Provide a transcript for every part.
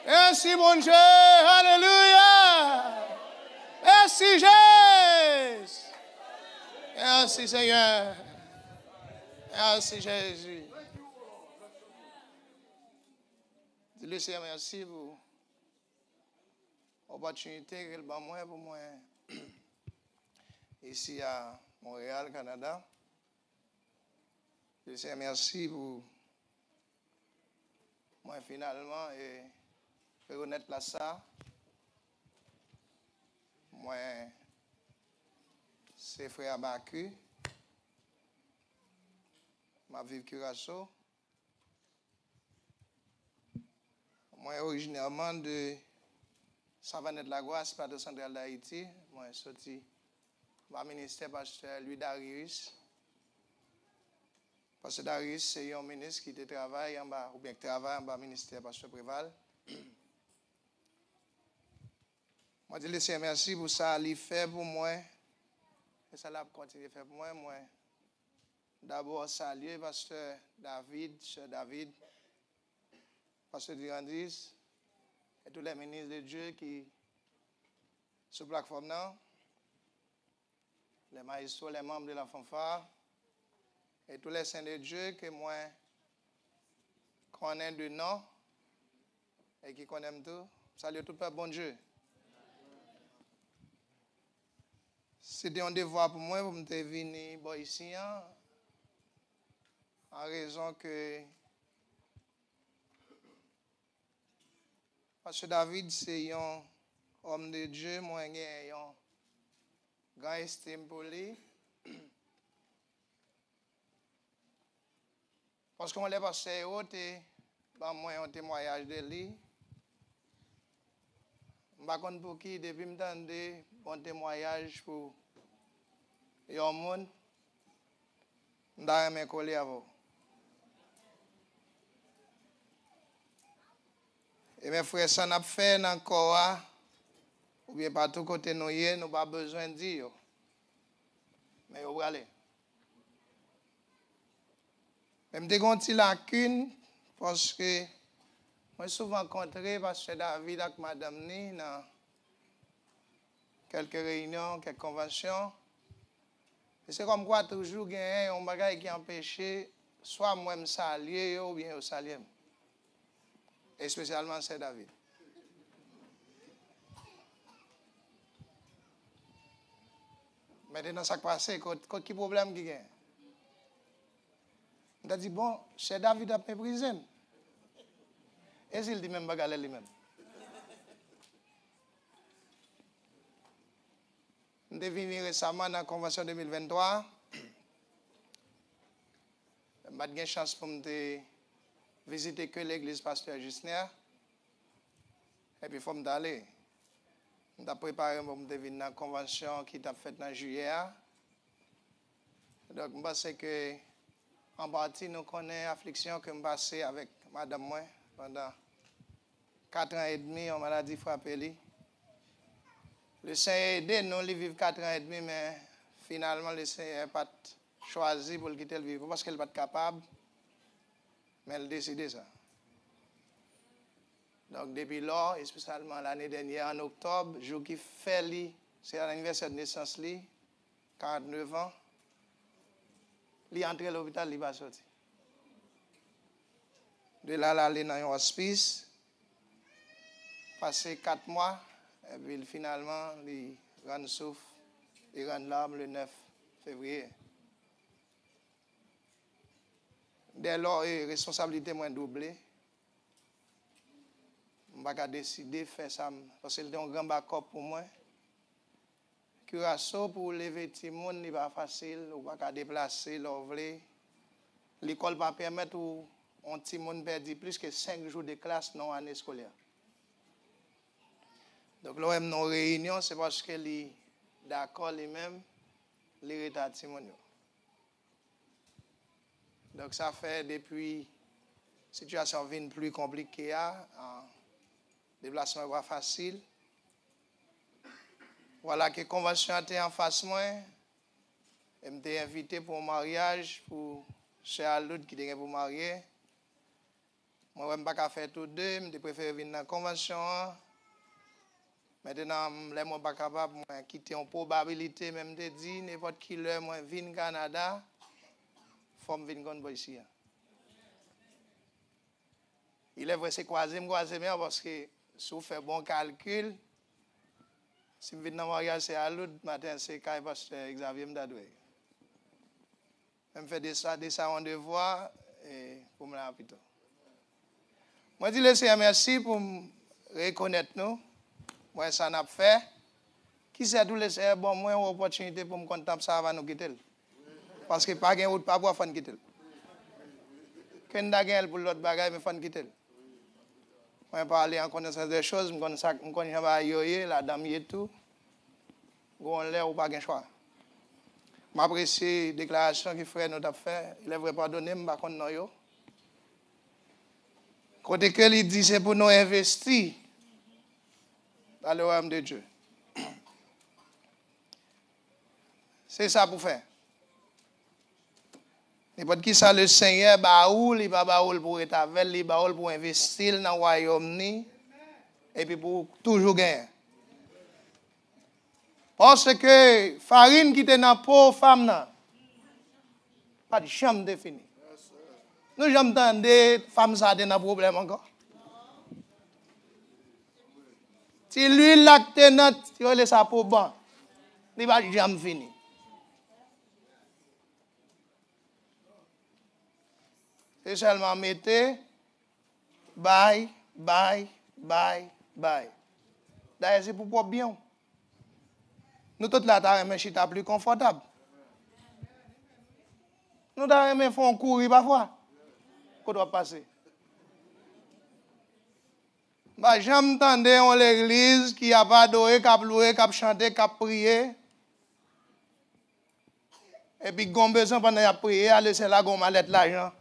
Merci, mon Dieu. Alléluia. Merci, Jésus. Merci, Seigneur. Merci, Jésus. Dis-le, Seigneur, merci pour l'opportunité qu'il m'a donné pour moi ici à Montréal, Canada. Je sais merci pour moi finalement et reconnaître là ça. Moi, c'est frère Baku. Ma vie Curaçao. Moi, originairement de Savanette-la-Goisse, pas de centrale d'Haïti. Moi, je suis sorti du ministère pasteur Louis Darius. Parce que Darius, c'est un ministre qui travaille en bas, ou bien qui travaille en bas ministère pasteur Préval. Moi, je dis merci pour ça, il fait pour moi. Et ça l'a continué à faire pour moi. Moi, d'abord, saluer pasteur David, cher David, pasteur Durandis, et tous les ministres de Dieu qui sur la plateforme là, les maestros, les membres de la fanfare, et tous les saints de Dieu que moi connais de nom et qui connaissent tout. Salut tout le bon Dieu. C'était un devoir pour moi pour me venir ici en raison que parce que David c'est un homme de Dieu, moi j'ai un grand estime pour lui. Parce qu'on l'a passé haute et moi un témoignage de lui. Je ne sais pas pour qui, depuis que je bon témoignage pour un monde, je vais coller à vous. Et mes frères, ça n'a pas fait encore, ou bien pas tout côté nous n'avons pas besoin de dire. Mais vous allez. Même des petites lacunes, parce que moi, souvent rencontré Pasteur David avec Madame Ni dans quelques réunions, quelques conventions. Et c'est comme quoi toujours il y a un bagage qui empêche soit moi me saluer ou bien au saluer. Et spécialement c'est David. Maintenant, ça passe, quel problème qu'il y a? On a dit, bon, c'est David a méprisé. Et s'il dit même bagarre lui-même. On est venu récemment dans la convention 2023. Je n'ai pas de chance pour me visiter que l'église pasteur Jusner. Et puis il faut me aller. Je suis préparé pour me venir dans la convention qui est faite en juillet. Donc, je pense que en partie, nous connaissons l'affliction que je passe avec madame moi pendant 4 ans et demi, on maladie frappée. Le Seigneur a aidé nous à vivre 4 ans et demi, mais finalement, le Seigneur n'a pas choisi pour le quitter le vivre parce qu'elle n'est pas capable. Mais elle a décidé ça. Donc, depuis lors, et spécialement l'année dernière, en octobre, jour qui fait, c'est l'anniversaire de naissance, 49 ans, il est entré à l'hôpital, il va sortir. De là, il est dans un hospice, passé 4 mois, et puis finalement, il rend souffle, il rend l'âme le 9 février. Dès lors, la responsabilité moins doublée. Je n'ai pas décidé de faire ça parce que c'était un grand backup pour moi. Curaçao pour lever tout le monde, n'est pas facile, on ne peut pas déplacer, l'école ne va pas permettre un petit monde perdre plus que 5 jours de classe dans l'année scolaire. Donc, là, nos réunions, c'est parce que les d'accord lui-même, les retards de monde. Donc, ça fait depuis la situation devient plus compliquée, le déplacement n'est pas facile. Voilà que la convention était en face moi. Elle m'a invité pour un mariage pour Cher Aloud qui était pour marier. Moi, je ne peux pas faire tout deux, je préfère venir dans la convention. Maintenant, je ne suis pas capable de quitter une probabilité, même de dire, n'importe qui l'heure, moi, je viens au Canada, il faut que je vienne ici. Il est vrai, c'est croisé bien, parce que si vous faites bon calcul, si je viens dans le mariage, c'est à l'autre matin, c'est quand pasteur Xavier Mdadoué. Je fais des rendez-vous pour me la plutôt. Moi, je dis le Seigneur merci pour me reconnaître nous. Moi, ça n'a pas fait. Qui sait tout le Seigneur, bon, moi, une opportunité pour me contempler ça avant nous quitter. Parce que pas de route, pas pour faire quitter. Quand on a pour l'autre bagaille, mais faire quitter. Moi, je parle en connaissance des choses, je connais la dame et tout. On l'air ou pas de choix. M'apprécie la déclaration que frère nous a fait. Il est vrai pardonner, je ne sais pas non. Côté que il dit c'est pour nous investir dans le royaume de Dieu. C'est ça pour faire. N'importe qui ça le Seigneur baoul, il va baoul pour être avec, il baoul pour investir dans le royaume et puis pour toujours gagner. Parce que farine qui était dans la peau femme pas de chambre définie. Nous jamais entendu femme ça a un problème encore. Si l'huile lactée il laisse ça pour bon, il va jamais fini. C'est seulement mettez, bye. D'ailleurs, c'est pour bien. Nous tous là, t'as chita plus confortable. Nous t'as faire courir parfois. Qu'on doit passer. Bah, j'aime entendre l'église qui a pas adoré, qui a loué, qui a chanté, qui a prié. Et puis, qu'on besoin pendant qu'il a prié, à laisser là, qu'on m'a laissé l'argent.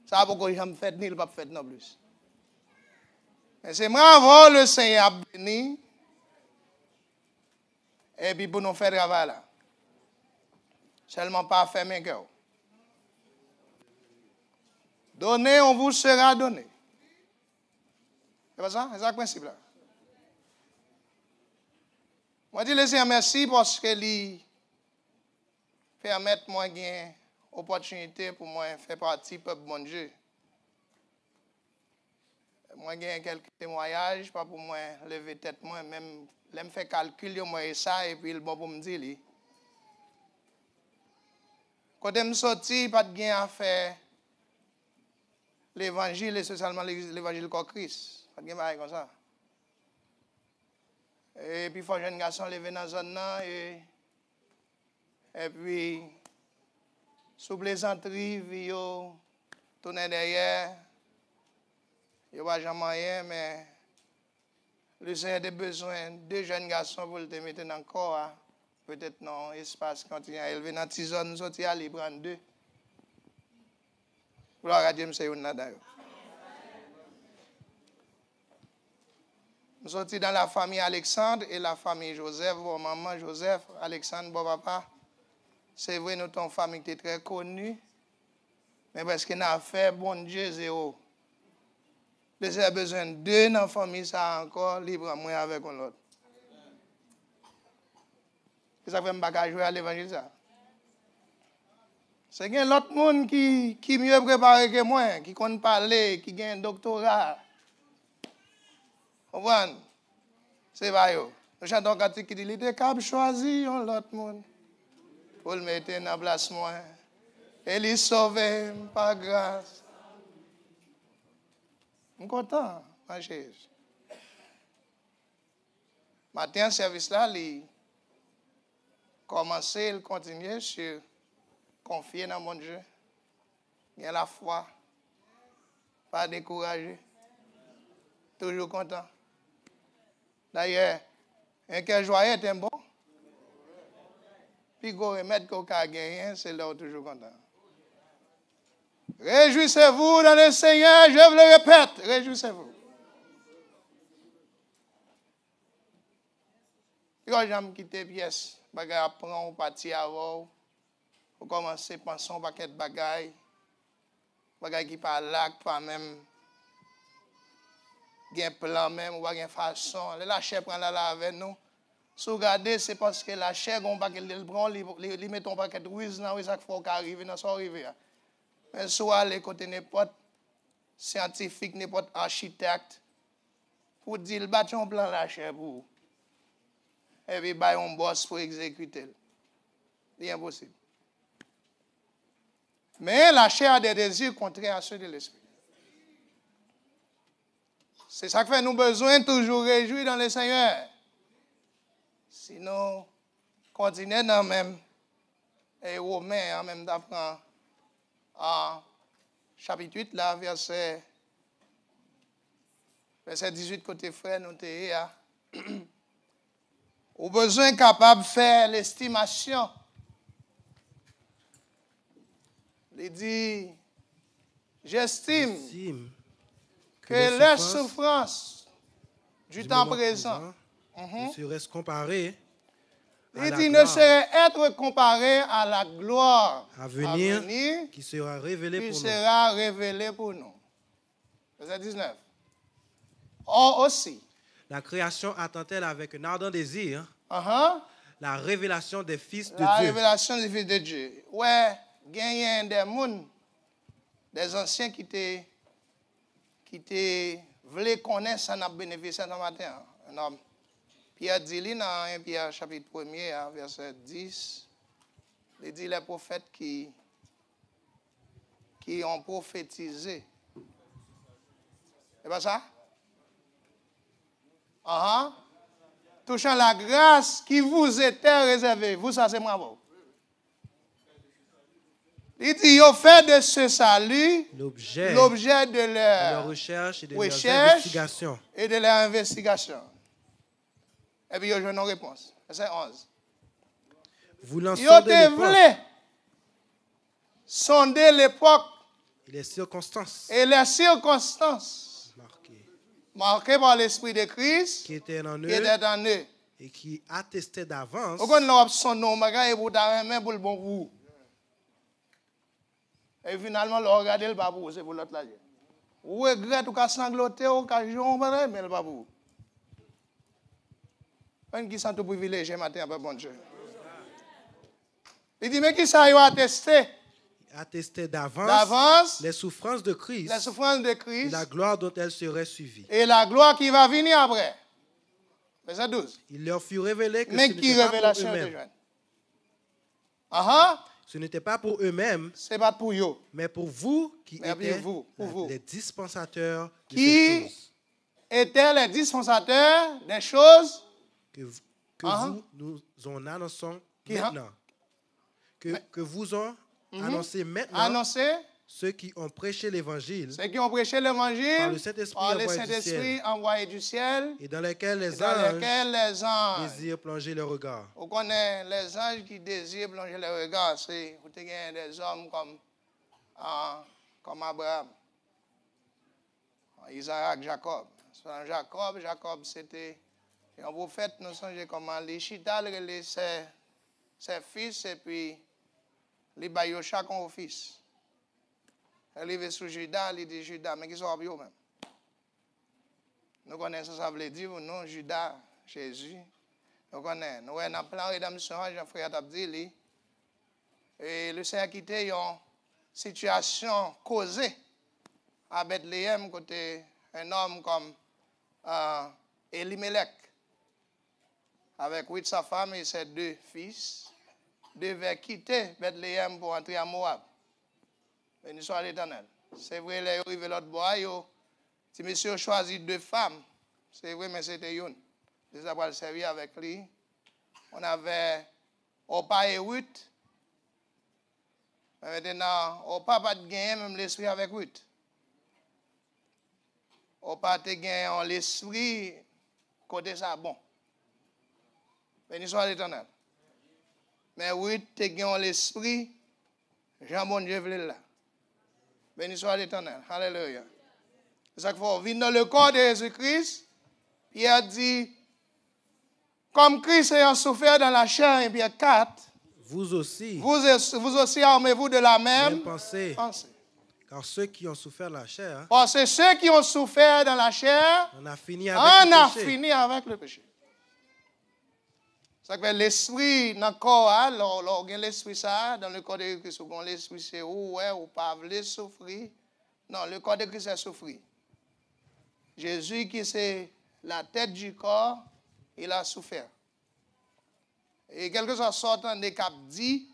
Ça va pourquoi j'aime fait ni le pas fait non plus. Mais c'est bravo le Seigneur a béni. Et puis pour nous faire travail là. Seulement pas fermer cœur. Donnez, on vous sera donné. C'est pas ça? C'est ça le principe là. Moi je dis le Seigneur merci parce que lui permet moi une opportunité pour moi faire partie du peuple bon Dieu. Moi j'ai quelques témoignages pas pour moi lever tête moi même me faire calcul moi ça et puis le bon pour me dire quand je suis sorti pas de gain à faire l'évangile et spécialement l'évangile comme Christ pas de gain comme ça et puis faut jeune garçon lever dans zone là et puis sous plaisanterie yo tourner derrière yo pas jamais rien mais le Seigneur a besoin de jeunes garçons pour le mettre dans le corps. Peut-être non, espace quand il a élevé dans la zone, nous sortir aller prendre deux. Gloire à Dieu, c'est une nada. Nous sortis dans la famille Alexandre et la famille Joseph, bon maman Joseph, Alexandre, bon papa. C'est vrai, nous sommes une famille qui est très connue, mais parce qu'on a fait bon Dieu zéro. J'ai besoin de deux dans la famille, ça encore, libre à moi avec l'autre. C'est ça que je ne peux pas jouer à l'évangile. C'est qu'il y a l'autre monde qui est mieux préparé que moi, qui connaît parler, qui a un doctorat. Vous comprenez? C'est vrai. Nous chantons quand il dit, il était capable de choisir l'autre monde pour le mettre dans la place moi. Et il sauve par grâce. Je suis content, ma chérie. Matin, service là, il commence, il continue sur confier dans mon Dieu. Il y a la foi, pas découragé, toujours content. D'ailleurs, un cœur joyeux est un bon. Puis, go remettre qu'on a gagné, c'est là où toujours content. Réjouissez-vous dans le Seigneur, je vous le répète, réjouissez-vous. Quand j'aime quitter pièce, bagay apprend ou parti avant, ou commencer à penser à un paquet de bagailles, bagailles qui pas là, pas même un plan même, ou une façon. La chair prend là avec nous. Si vous regardez, c'est parce que la chair, on va qu'elle prend, ils mettent un paquet de ruses dans ça qu'il faut qu'arrive, dans ça arrive. Mais soit les côtés n'importe scientifique, n'importe architecte, pour dire, le bâton un plan la chair pour vous. Et puis, il y a un boss pour exécuter. C'est impossible. Mais la chair a des désirs contraires à ceux de l'esprit. C'est ça qui fait nous besoin de toujours réjouir dans le Seigneur. Sinon, continuez dans le même. Et Romains, en même d'apprendre en chapitre 8, là, verset 18, côté frère, nous t'ayons. Au besoin capable de faire l'estimation. Il dit, j'estime que les souffrances du temps présent ne seraient comparées il dit ne serait être comparé à la gloire à venir qui sera révélée pour nous. Verset 19. Or aussi, la création attend-elle avec un ardent désir la révélation des fils de Dieu. La révélation des fils de Dieu. Ouais, il y a des mondes, des anciens qui voulaient connaître ça, n'a bénéficié ce matin. Un homme. Pierre dit, dans 1 Pierre chapitre 1er, verset 10, il dit les prophètes qui ont prophétisé. C'est pas ça? Touchant la grâce qui vous était réservée. Vous, ça c'est bravo. Il dit, ils ont fait de ce salut l'objet de leur recherche et de leur investigation. Et de leur investigation. Et puis, ils ont une réponse. Verset 11. Voulant sonder l'époque et les circonstances. Marquées par l'Esprit de Christ qui était en eux et qui attestait d'avance. Et finalement, le regarder le babou, c'est pour l'autre là. Vous regrettez ou qu'à sangloter occasion, mais le babou. Un qui sont tout privilégié matin, bon Dieu. Il dit, mais qui ça a attesté? Attesté d'avance les souffrances de Christ. Et la gloire dont elle serait suivie. Et la gloire qui va venir après. Verset 12. Il leur fut révélé que ce n'était pas pour eux-mêmes. C'est pas pour eux. Mais pour vous qui étiez les dispensateurs de ces choses. Étaient les dispensateurs des choses que nous en annonçons maintenant. Que vous en annoncez maintenant ceux qui ont prêché l'évangile par le Saint-Esprit envoyé du ciel et dans lesquels les anges désirent plonger le regard. On connaît les anges qui désirent plonger le regard. C'est des hommes comme Abraham, Isaac, Jacob. Jacob c'était un prophète. Nous songeons comment les chital ses fils et puis les baillent chacun au fils. Elle est sur Judas, il dit Judas, mais qui sont bien même. Nous connaissons ça, veut dire non, Judas, Jésus. Nous connaissons. Nous avons plein de rédemption, Jean-Frère Abdili. Et le Seigneur a quitté une situation causée à Bethléem, côté un homme comme Elimelech, avec 8 sa femme et ses 2 fils, devait quitter Bethléem pour entrer à Moab. Béni soit l'Éternel. C'est vrai, il est arrivé l'autre bois, si monsieur choisit 2 femmes, c'est vrai, mais c'était une. Déjà, pour le servir avec lui. On avait Opa et Ruth. Maintenant, Opa n'a pas gagné même l'esprit avec Ruth. Opa a gagné l'esprit côté ça bon. Béni soit l'Éternel. Mais Ruth a gagné l'esprit, Jean bon Dieu voulait là. Béni soit l'Éternel. Alléluia. C'est ça qu'il faut venir dans le corps de Jésus-Christ. Pierre dit, comme Christ ayant souffert dans la chair, et Pierre 4, vous aussi armez-vous de la même pensée. Car ceux qui ont souffert de la chair, parce que ceux qui ont souffert dans la chair, on a fini avec le péché. Ça fait l'esprit dans le corps, l'esprit ça, dans le corps de Christ, l'esprit c'est ouais ou pas voulez souffrir. Non, le corps de Christ est souffrir. Jésus qui c'est la tête du corps, il a souffert. Et quelque chose sortant des cap dit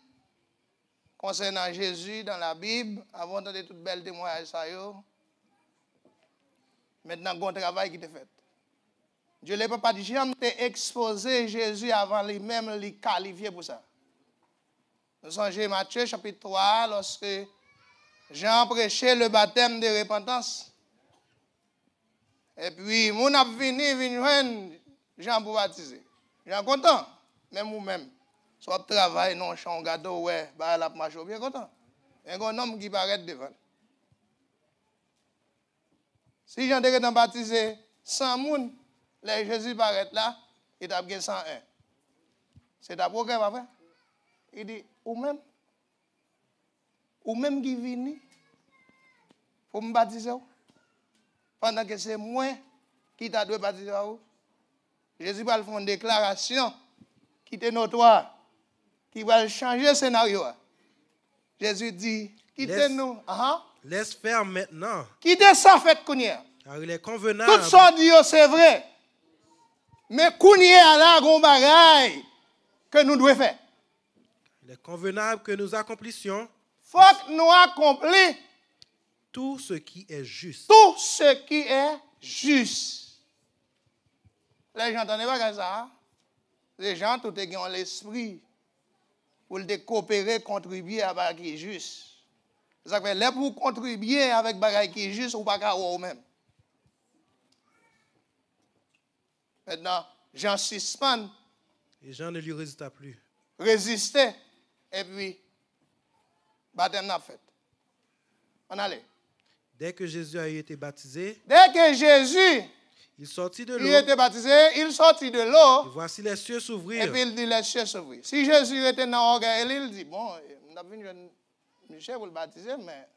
concernant Jésus dans la Bible, avant d'entendre toutes belles témoignages ça yo. Maintenant, il y a un travail qui est fait. Dieu ne peut pas dire, j'ai exposé Jésus avant lui-même, lui qualifier pour ça. Nous songez Matthieu chapitre 3, lorsque Jean prêchait le baptême de repentance. Et puis, mon a venu Jean pour baptiser. Jean content, même vous-même. Soit travail, non, champ gâteau, ouais, bah la marche bien content. Un homme qui paraît devant. Si Jean devait baptiser 100 moun, les Jésus paraît là, il a bien 101. C'est ta programme après. Il dit, ou même qui vient pour me baptiser, pendant que c'est moi qui t'a dû baptiser. Jésus va faire une déclaration qui est notoire, qui va changer le scénario. Jésus dit, quittez-nous. Laisse faire maintenant. Quittez ça, faites Kounia. Car il est convenable. Tout ça dit, c'est vrai. Mais Kounia, là, il y a un bagage que nous devons faire. Il est convenable que nous accomplissions. Faut que nous accomplissions tout ce qui est juste. Tout ce qui est juste. Les gens n'entendent pas ça. Les gens, tout est dans l'esprit pour coopérer, contribuer à ce qui est juste. Ça fait là pour contribuer avec ce qui est juste ou pas qu'à vous-même. Maintenant, Jean suspend. Et Jean ne lui résista plus. Résister. Et puis, baptême n'a fait. On allait. Dès que Jésus a été baptisé, il sortit de l'eau. Il était baptisé, il sortit de l'eau. Et voici les cieux s'ouvrir. Et puis il dit les cieux s'ouvrir. Si Jésus était dans l'orgueil, il dit, bon, on a venu Michel pour le baptiser, mais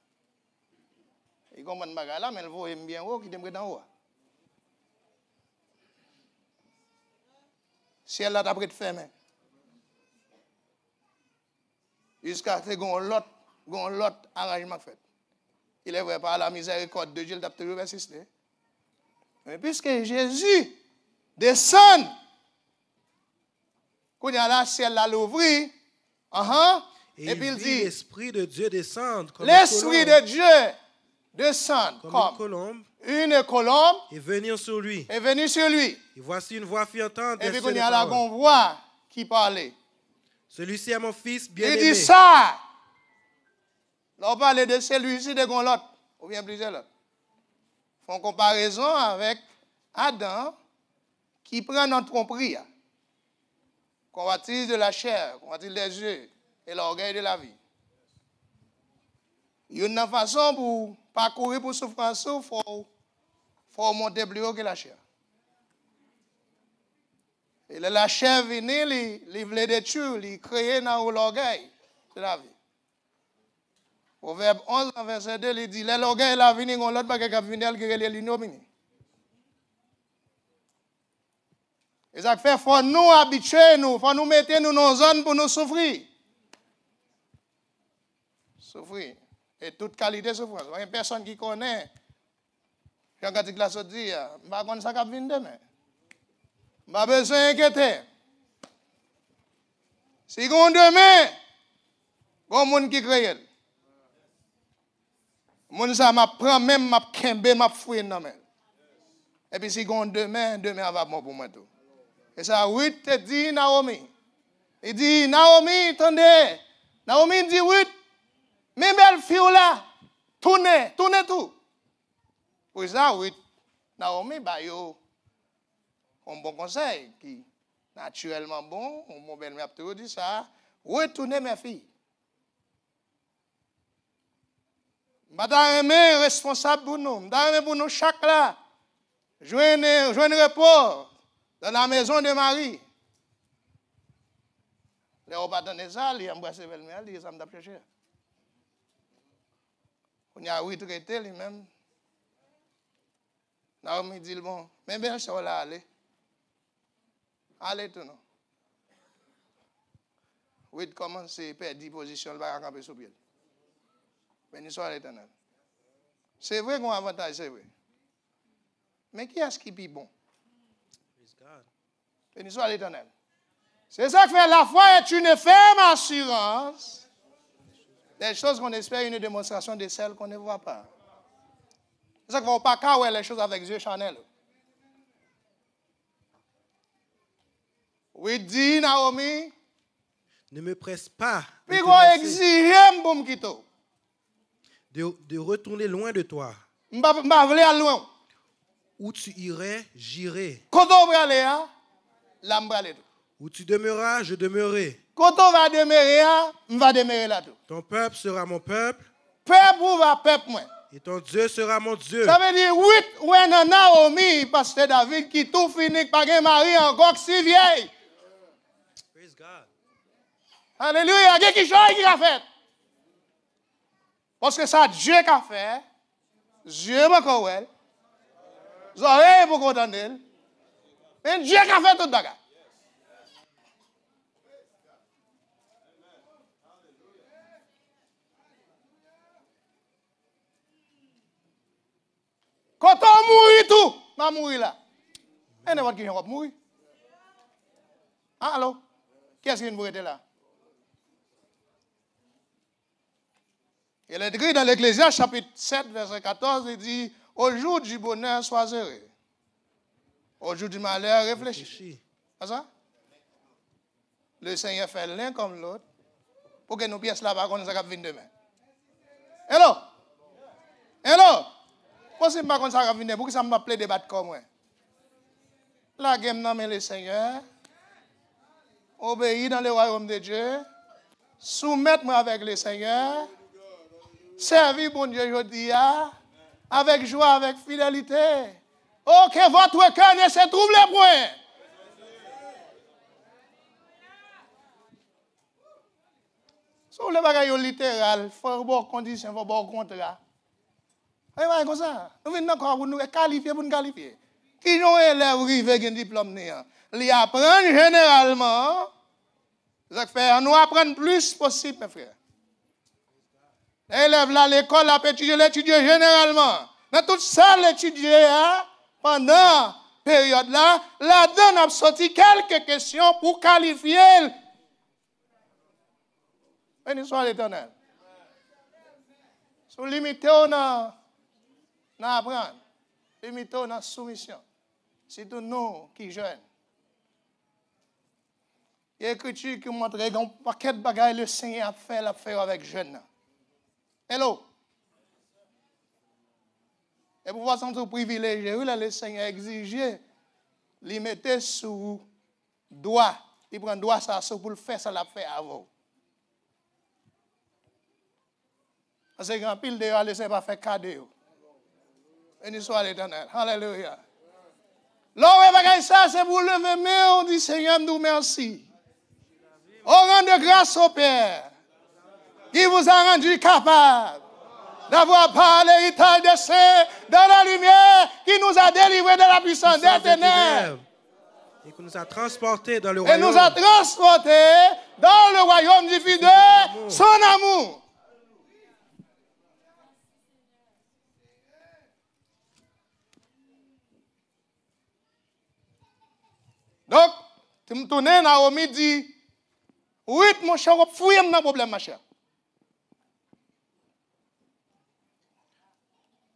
il comprend pas là, mais il voit bien haut qui t'aimerait dans haut. Si elle a d'après de fermer. Jusqu'à ce qu'on l'autre arrangement fait. Il est vrai par la miséricorde de Dieu, il t'a toujours persisté. Mais puisque Jésus descend, quand il y a la ciel là l'ouvrir, et puis il dit l'Esprit de Dieu descend comme l'Esprit de Dieu descend comme une colombe et venir sur lui. Et voici une voix fit entendre. Et puis quand il y a la voix qui parlait. Celui-ci est mon fils bien-aimé. Il dit ça. Là, on parle de celui-ci de l'autre, ou bien plusieurs autres. Font comparaison avec Adam qui prend notre tromperie. Convoitise de la chair, convoitise des yeux et l'orgueil de la vie. Il y a une façon pour parcourir pour souffrance, il faut monter plus haut que la chair. Et la chair vient, il veut détruire, il crée dans l'orgueil de la vie. Proverbe 11, verset 2, il dit, l'orgueil la vie, on l'autre bagage qui vient, il est l'ignominie. Et ça fait, il faut nous habituer, il faut nous mettre dans nos zones pour nous souffrir. Souffrir. Et toute qualité de souffrance. Il y a une personne qui connaît, Jean-Cathy Glasso dit, je ne sais pas ça qui vient demain. Je n'ai pas besoin d'inquiéter. Si on demain, il y a un monde qui crée. Mon ça m'a prend même m'a kembe m'a foué dans main. Et puis si on demain va bon pour moi tout. Et ça oui te dit Naomi. Il dit Naomi attendez. Naomi dit oui. Mes belles filles là tournez tout. Pour ça oui Naomi ba yo un bon conseil qui naturellement bon, mon belle-mère a toujours dit ça, retournez mes filles. Je suis responsable pour nous. Je suis pour nous chaque là. Joindre repos dans la maison de Marie. Les repas dans les salles, ils embrassent belle-mère, ils ont cherché. On y a retraité lui-même. Naomi dit, bon, mais bien sûr, là, allez. Allez, tout, non. Oui, commence à perdre 10 positions, il va camper sur pied. Béni soit l'Éternel. C'est vrai qu'on a un avantage, c'est vrai. Mais qui est-ce qui est bon? Béni soit l'Éternel. C'est ça que fait la foi est une ferme assurance des choses qu'on espère, une démonstration de celles qu'on ne voit pas. C'est ça qu'il ne faut pas voir les choses avec yeux charnels. Oui, dit Naomi. Ne me presse pas de retourner loin de toi. Où tu irais, j'irai. Où tu demeureras, je demeurerai. Ton peuple sera mon peuple. Et ton Dieu sera mon Dieu. Ça veut dire, oui, ouais, Naomi, pasteur David, qui tout finit par un mari encore si vieille. Praise God. Alléluia, il y a quelque chose qui a fait. Parce que ça, Dieu qui a fait, Dieu m'a dit, vous aurez beaucoup d'entendre, mais Dieu qui a fait tout ça. Quand on mourit tout, on mourir là. Et n'importe qui va mourir. Allô? Qui est-ce qui nous était là? Il est écrit dans l'Ecclésiaste chapitre 7, verset 14, il dit, au jour du bonheur, sois heureux. Au jour du malheur, réfléchis. C'est ça? Le Seigneur fait l'un comme l'autre pour que nous pièces là-bas qu'on nous a venir demain. Hello? Hello? Moi, si je ne sais pas qu'on ça venir, pour que ça me plaît débattre comme moi. La game nomme le Seigneur. Obéir dans le royaume de Dieu. Soumettre-moi avec le Seigneur. Servir bon Dieu aujourd'hui, avec joie, avec fidélité. Oh, que votre cœur ne se trouble point. Sur le bagage littéral, il faut avoir condition, il faut avoir contrat. Et bien, comme ça, nous venons encore pour nous qualifier, pour nous qualifier. Qui ont élève arrivé avec un diplôme, ils apprennent généralement. Ça fait, nous apprendre plus possible, mes frères. L'élève là à l'école a étudié généralement. Dans toute ça, l'étudier pendant la période là, là-dedans, on a sorti quelques questions pour qualifier. Béni soit l'Éternel. Sous limité, on a apprendre. Limité, on a soumission. C'est tout nous qui jeunes. Il y a une écriture qui montre un paquet de bagages le Seigneur a fait l'affaire avec jeunes. Hello. Et pour voir son privilégié, le Seigneur exige, il mettait sous doigt, il prend doigt ça pour le faire, ça l'a fait avant. Parce que grand pile de le Seigneur pas fait cadeau. Béni soit l'Éternel. Alléluia. L'homme bagaille ça, c'est pour lever main, on dit Seigneur, nous merci. On rend de grâce au Père, qui vous a rendu capable d'avoir par l'héritage des saints dans la lumière, qui nous a délivrés de la puissance des ténèbres. Et qui nous a transportés dans le royaume. Et nous a transportés dans le royaume du Fils de son amour. Donc, tu me tournes, Naomi dit, oui, mon cher, fouille mon problème, ma chère.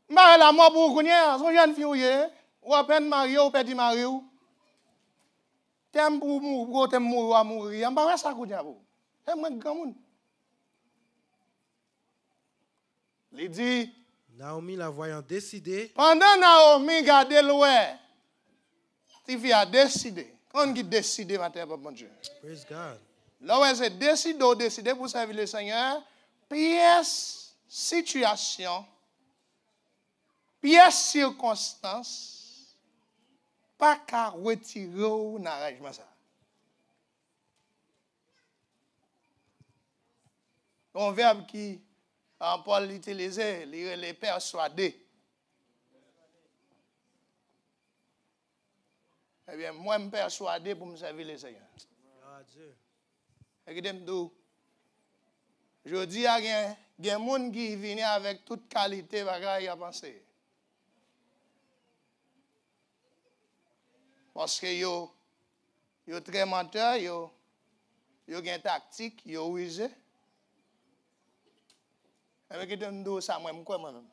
Je la mort pour vous, son jeune fille, ou à peine marié, ou petit marié. T'aimes pour mourir, t'aimes mourir à mourir. Je ne sais pas ça, vous. T'aimes un grand monde. Il dit, Naomi la voyant décider. Pendant Naomi gardait loin, Tifi a décidé. Quand qui décide, mon Dieu. Praise God. Là où elle décide pour servir le Seigneur, pièce, situation, pièce, circonstance, pas qu'à retirer ou n'arrangement ça. Un verbe qui Paul utilisait les persuader. Eh bien, moi, je me persuadé pour me servir le Seigneur. Regardez-moi. Je dis à il y a des gens qui viennent avec toute qualité à penser. Parce que yo très menteur, yo une tactique, yo rusé. Avec des ça moi même.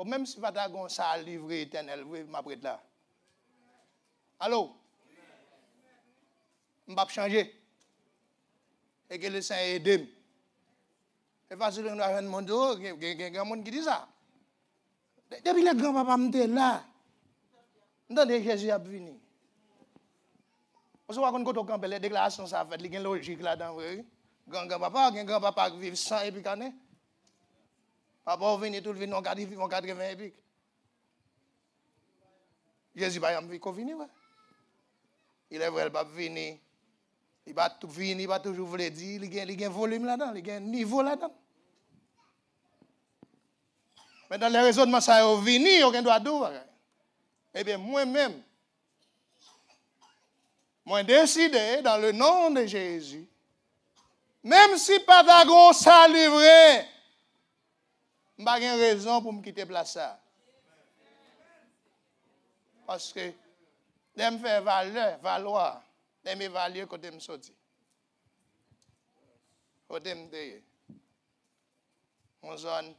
Même si pas ta ça livré éternel, m'a prête là. Allô? Je ne vais pas changer. Et que le Seigneur aide. C'est facile de nous avoir un monde, il y a un grand monde qui dit ça. Depuis le grand-papa m'était là, entendez Jésus a venu. Parce que quand on les déclarations, ça fait, il y a une logique là-dedans. Grand-papa qui vit 100 épiques années. Papa venu tout le venu, on garde 80 épiques. Jésus va y venir, ouais. Il est vrai, il va venir. Il va tout venir, il va toujours vous le dire. Il y a un volume là-dedans, il y a un niveau là-dedans. Mais dans les raisonnements, ça est venu, il y a un droit d'ouvrir. Eh bien, moi-même, moi décidé dans le nom de Jésus, même si Patagon ça livré, je n'ai pas de raison pour me quitter place ça. Parce que je me fais valoir, je m'évalue quand je me sorti. Quand je me dis, mon zone,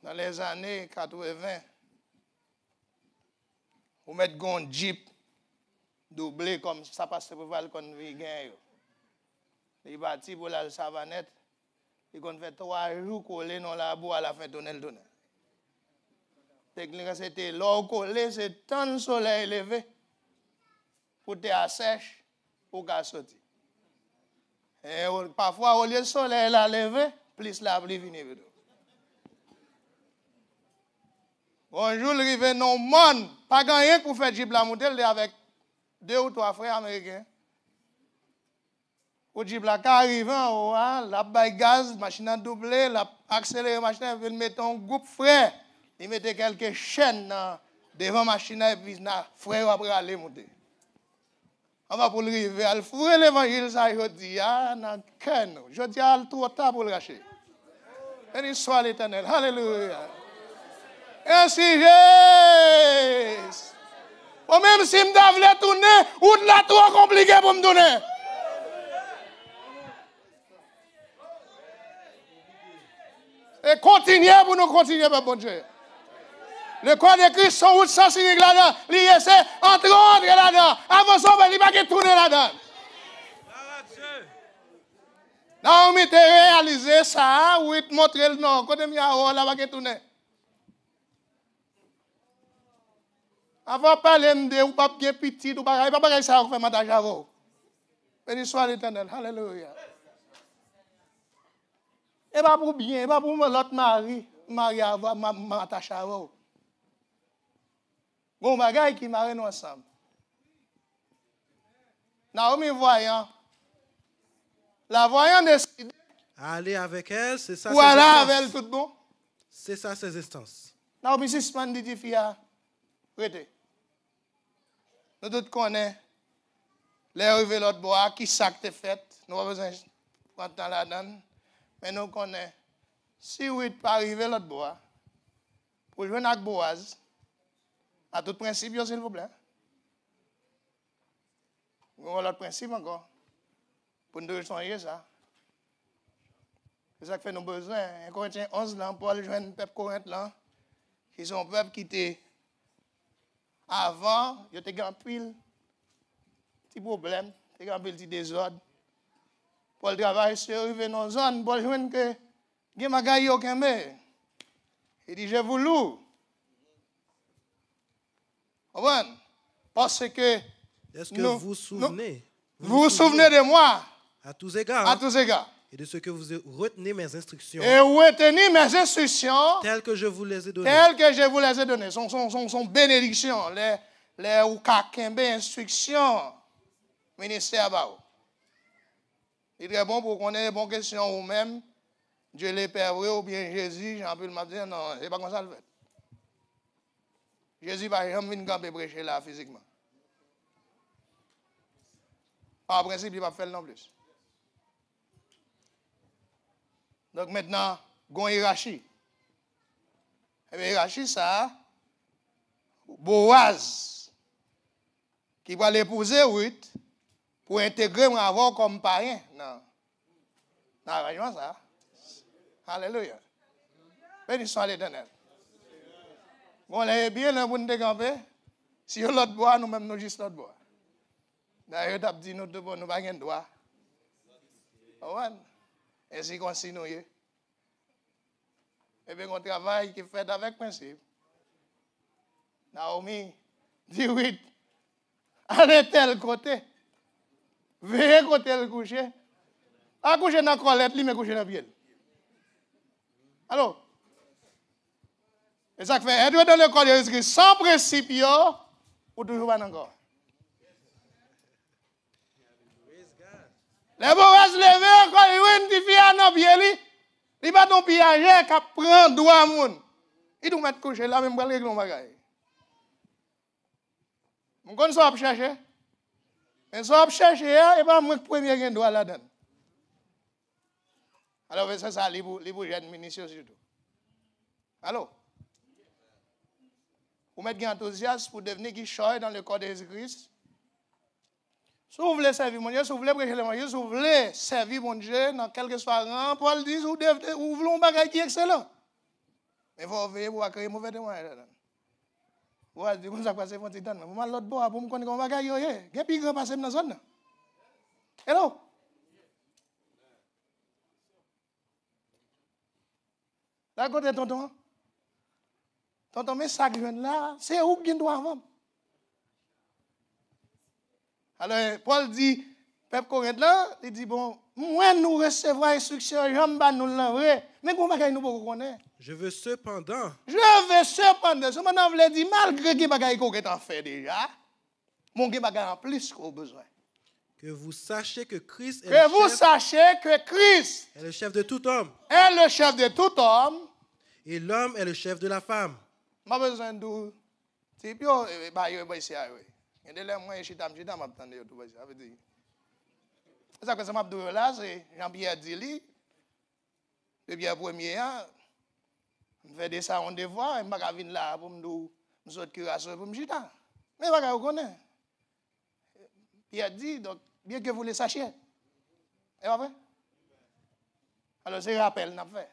dans les années 80, vous mettez un jeep doublé comme ça passe pour voir qu'on vit gain. Il bâti pour la savannette, il fait 3 jours collé dans la boue à la fin de le donner. Techniquement, c'était l'eau collée, c'est tant de soleil levé pour te à sèche pour qu'à sortir. Et parfois, au lieu de soleil la levé, plus la pluie vient. Bonjour, il arrive non monde, pas rien pour faire jeep la monter avec 2 ou 3 frères américains. Pour jeep la arrive en haut, la baille gaz, machine à doubler, la accélérer machine, il mettre un groupe frère. Il mettait quelques chaînes devant la machine et puis les frères après aller monter. On va pour le river, al fourrer l'évangile, ça, je dis, je dis, al trop tard pour le racher. Béni soit l'Éternel, alléluia. Ainsi, Jésus. Même si je me tourner, ou de la trop compliqué pour me donner. Et continuez pour nous continuer, mon Dieu. Le corps de Christ, son route sans signe là-dedans. Il essaie entre là-dedans. Avant ça, il va pas tourner là-dedans. Non, mais tu as réalisé ça, oui, te montrer le nom. Quand tu as là, va tourner. Avant de parler de ou pas bien petit, ou pas pareil ça, on fait matage avant. Béni soit l'Éternel. Alléluia. Et pas pour bien, et pas pour l'autre mari avant, m'attache avant. Bon bagay qui marient nous ensemble. Naomi voyant, la voyant décider. Aller avec elle, c'est ça. Voilà avec elle tout bon. C'est ça ses instances. Naomi suspend dit fia, prêtez. Nous tous connaissons les arrivées l'autre bois qui sac te fait. Nous pas besoin prendre temps là-dedans. Mais nous connaissons si oui pas arriver l'autre bois pour jouer avec Boaz. À tout principe, s'il vous plaît. Vous avez l'autre principe encore. Pour nous changer ça. C'est ça que fait nos besoins. En Corinthiens 11, là, Paul joint un peuple Corinthe là, qui sont un peuple qui était avant, il y a un pile, petit problème, il y a un petit désordre. Paul travaille sur arriver dans une zone, Paul joint que il y a un aucun mais. Il dit, j'ai voulu. Parce que est-ce que vous vous souvenez? Vous vous souvenez de moi? À tous égards. À tous égards. Et de ce que vous retenez mes instructions. Et retenez mes instructions. Telles que je vous les ai données. Telles que je vous les ai données. Son bénédiction. Les ou kakembe instructions. Ministère. Il est bon pour qu'on ait des bonnes questions ou même. Dieu le Père vrai ou bien Jésus, Jean-Paul m'a dit non, c'est pas comme ça le fait. Jésus va jamais venir camper prêcher là physiquement. Par principe, il va faire non plus. Donc maintenant, gon hiérarchie. Et bien hiérarchie ça, Boaz qui va l'épouser Ruth pour intégrer mon avoir comme parrain. Non. Non, ça. Alléluia. Béni soit l'Éternel. Bon, là, bien, là, pour nous décamper. Si on l'autre bois, nous-mêmes, nous juste l'autre bois. D'ailleurs, tu as dit, nous ne pouvons pas de droit. Ainsi qu'on s'y nous. Et bien, on travaille qui est fait avec principe. Naomi dit oui. Allez tel côté. Veillez côté le coucher. À coucher dans la colette, lui, mais coucher dans le pied. Alors, et ça fait, être dans le corps de Jésus-Christ sans principe, ou toujours pas encore. Les Boaz levé, quand il identifie un pied, il va ton pied qui prend droit à monde. Il doit mettre coucher là, même pour régler le bagage. Mon qu'on soit chercher. Mais soit chercher, et pas moi premier qui doit là-dedans. Alors, c'est ça, les jeunes minutieux surtout. Alors, vous mettez un enthousiasme pour devenir qui choye dans le corps de Jésus-Christ. Si vous voulez servir mon Dieu, si vous voulez prêcher mon Dieu, si vous voulez servir mon Dieu dans quel que soit rang, Paul dit, vous voulez un bagage qui est excellent. Mais il faut veiller pour accueillir mauvais témoignage. Vous allez dire, vous allez passer votre temps. Vous allez l'autre bois pour me connaître comment bagage, il y a plus grand passé dans la zone. Hello? Là, côté tonton. Tonton, mais ça là, c'est où qui doit avoir. Alors, Paul dit, peuple Corinthe là, il dit, bon, moi nous recevons instruction, j'en nous l'envoyer. Mais comment nous pouvons connaître? Je veux cependant, ce maintenant vous dire, malgré que bagaille qu'on a fait déjà, mon bagaille en plus qu'on a besoin. Que vous sachiez que Christ est le chef de tout homme. Est le chef de tout homme. Et l'homme est le chef de la femme. Je besoin de c'est bien, ici. Il y a des gens qui m'attendent tout ça. C'est ça que ça m'a dit là, c'est Jean-Pierre Dili. Depuis le premier an, je fais ça en devoir, je ne vais pas venir là pour me dire, je suis curation pour me jeter. Mais je ne vais pas connaître. Pierre dit, donc, bien que vous le sachiez. Et pas vrai? Alors, c'est un rappel qu'on a fait.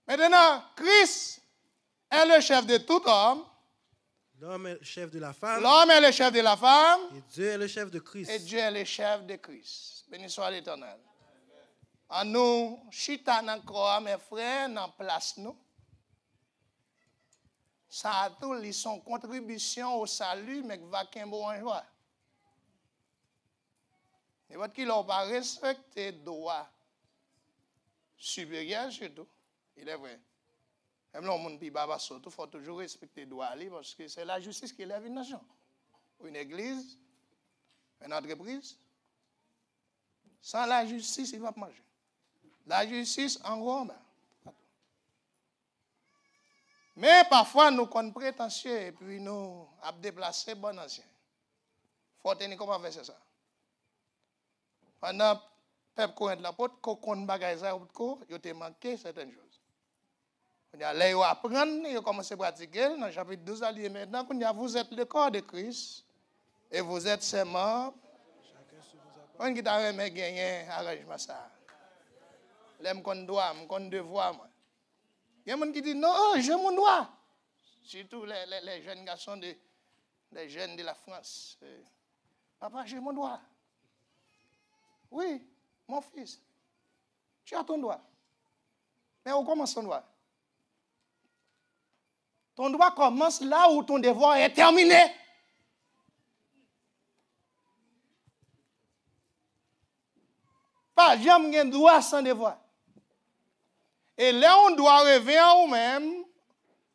Maintenant, Christ est le chef de tout homme. L'homme est le chef de la femme. L'homme est le chef de la femme. Et Dieu est le chef de Christ. Et Dieu est le chef de Christ. Béni soit l'Éternel. En nous, chita dans le corps, mes frères, dans la place nous. Ça a tout son contribution au salut, mais va qu'un bon en joie. Et votre qui n'a pas respecté le droit supérieur, surtout, il est vrai. Même là, il faut toujours respecter le droit parce que c'est la justice qui élève une nation. Une église, une entreprise. Sans la justice, il va pas manger. La justice, en gros, mais parfois, nous sommes prétentieux et puis nous avons déplacé bon ancien. Il faut tenir comment faire ça. Pendant le peuple Corinthe, la porte, quand on bagaille ça, il a manqué certaines choses. On a l'air apprendre, il a commencé à pratiquer. Dans le chapitre 12, il maintenant, vous êtes le corps de Christ et vous êtes ses membres. On qui t'a gagné arrangement ça. L'aime qu'on doit, qu'on devoir. Il y a des gens qui disent non, j'ai mon droit. Surtout les jeunes garçons, les jeunes de la France. Papa, j'ai mon droit. Oui, mon fils. Tu as ton droit. Mais où commence ton droit? Ton droit commence là où ton devoir est terminé. Pas jamais un droit sans devoir. Et là, on doit revenir à nous-mêmes,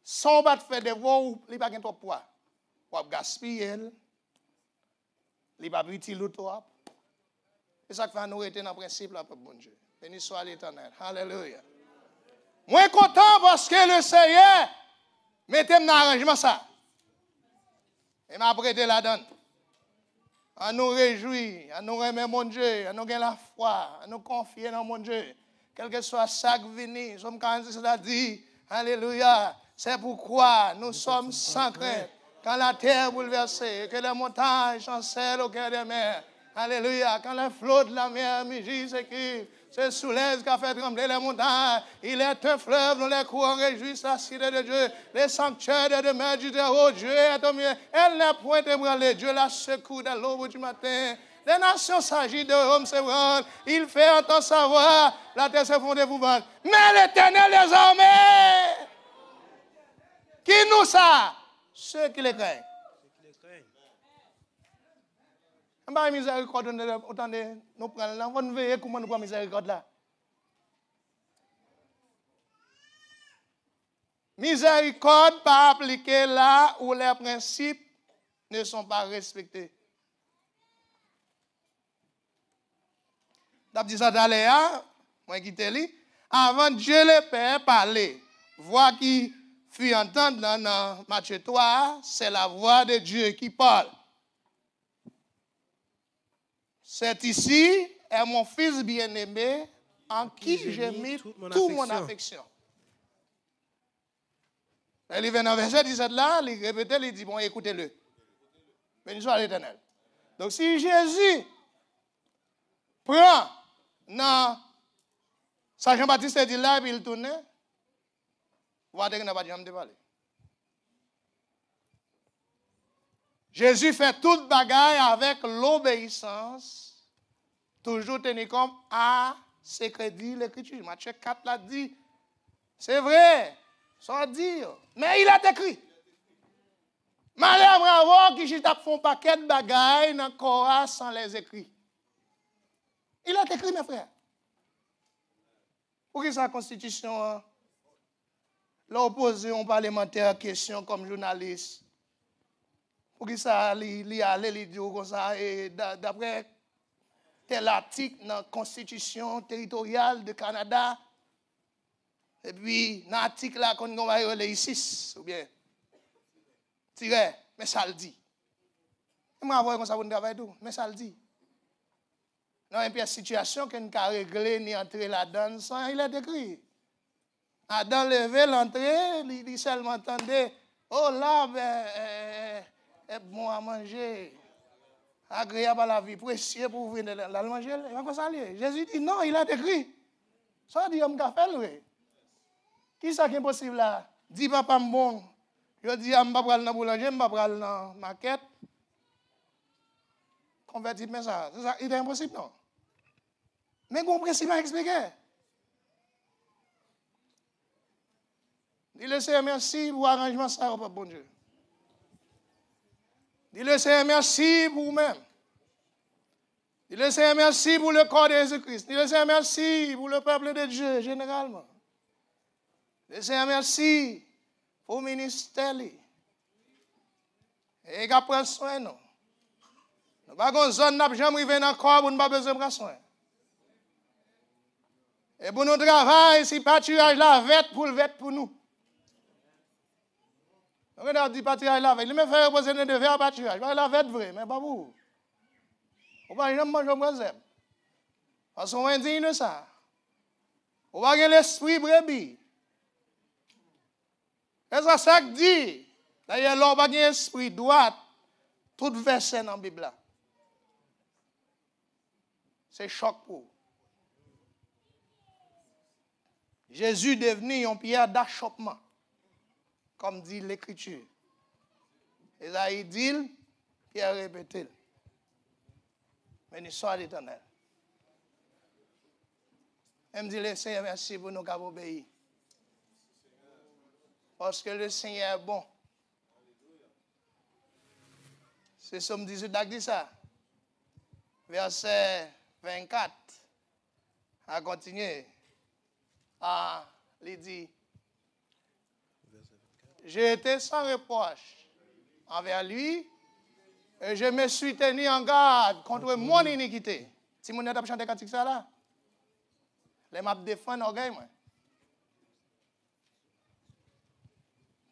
sans pas faire devoir, il n'y a pas de poids. On va gaspiller, il n'y a pas d'utile trop. C'est ça que nous rester dans le principe là, pour bon Dieu. Béni soit l'Éternel. Alléluia. Moi content parce que le Seigneur mettez dans l'arrangement ça. Et m'a prêté la donne. On nous réjouit, on nous remet mon Dieu, on nous gagne la foi, on nous confie dans mon Dieu. Quel que soit chaque venu, Somme 46 a dit, alléluia, c'est pourquoi nous sommes sans crainte. Quand la terre est bouleversée, que les montagnes chancellent au cœur des mers. Alléluia, quand les flots de la mer mugissent et qui se soulèvent, qui a fait trembler les montagnes. Il est un fleuve dont les courants réjouissent la cité de Dieu. Les sanctuaires de demeure du Très-Haut, Dieu est au milieu. Elle n'est point ébranlée. Dieu la secoue de l'aube du matin. Les nations s'agitent de Rome, c'est vrai. Il fait entendre sa voix. La terre se fond d'épouvante. Mais l'Éternel des armées, qui nous ça? Ceux qui les craignent. Pas miséricorde, autant de nous prendre là. On va veiller comment nous prenons miséricorde là. Miséricorde pas appliquée là où les principes ne sont pas respectés. D'abord, ça d'aller, moi qui te lis, avant Dieu le Père parler, voix qui fut entendre dans Matthieu 3, c'est la voix de Dieu qui parle. C'est ici est mon fils bien-aimé en qui j'ai mis toute mon affection. Il vient dans verset 17 là, il répète, il dit, bon, écoutez-le. Béni soit l'Éternel. Donc si Jésus prend, non, ça Jean-Baptiste dit là, et puis il tourne, vous voyez qu'il n'a pas de jambe de parler. Jésus fait toute bagaille avec l'obéissance, toujours tenir compte à ce que dit l'Écriture. Matthieu 4 l'a dit. C'est vrai, sans dire, mais il a écrit. Madame Bravo qui j'ai fait un paquet de bagailles dans le Coran sans les écrits. Il a écrit, mes frères. Pour qui sa constitution, l'opposé, on parlementaire question comme journaliste. Pour que ça, il allait dire comme ça, et d'après tel article dans la Constitution territoriale de Canada, et puis dans l'article là, qu'on va les 6, ou bien, tiré, mais ça le dit. Je vais voir comme ça pour travailler tout, mais ça le dit. Dans une situation qu'on a réglé, ni entrer là-dedans, sans il est écrit. Adam levé l'entrée, il seulement entendait, oh là, ben, est bon à manger, agréable à la vie, précieux pour vous venir la manger. Jésus dit non, il a écrit. Ça dit, on m'a fait le. Qui ça qui est possible là? Dis papa bon. Je dis, je ne vais pas prendre dans boulanger, je ne vais pas prendre dans maquette. Convertis, mais ça, il est impossible, non? Mais mon principe à expliquer. Dis-le Seigneur merci pour l'arrangement ça, bon Dieu. Dis-le Seigneur merci pour vous-même. Dis-le Seigneur merci pour le corps de Jésus-Christ. Dis-le Seigneur merci pour le peuple de Dieu, généralement. Dis-le Seigneur merci pour le ministère. Et qu'il prenne soin, non. Nous n'avons pas de zone, nous n'avons jamais arrivé dans le corps pour nous pas besoin de prendre soin. Et pour nous travailler, si pâturage la vête pour le vête pour nous. On a dit pâturage la vête. Il me fait reposer des devoirs à pâturage. La vête vrai, mais pas vous. On va jamais manger un zèbre. Parce qu'on est indigne de ça. On va avoir l'esprit brebis. Et ça que dit. D'ailleurs, l'on va avoir l'esprit droit. Tout verset dans la Bible. C'est choc pour vous. Jésus est devenu une pierre d'achoppement, comme dit l'Écriture. Et là, il dit, Pierre répète. Béni soit l'Éternel. Elle me dit, le Seigneur, merci pour nous qui avons obéi. Parce que le Seigneur est bon. C'est Somme 18 qui dit ça. Verset 24. À continuer. Ah, il dit, j'ai été sans reproche envers lui et je me suis tenu en garde contre mon iniquité. Si mon n'a pas chanté cantique ça là. Les m'a défendre orgueil, moi.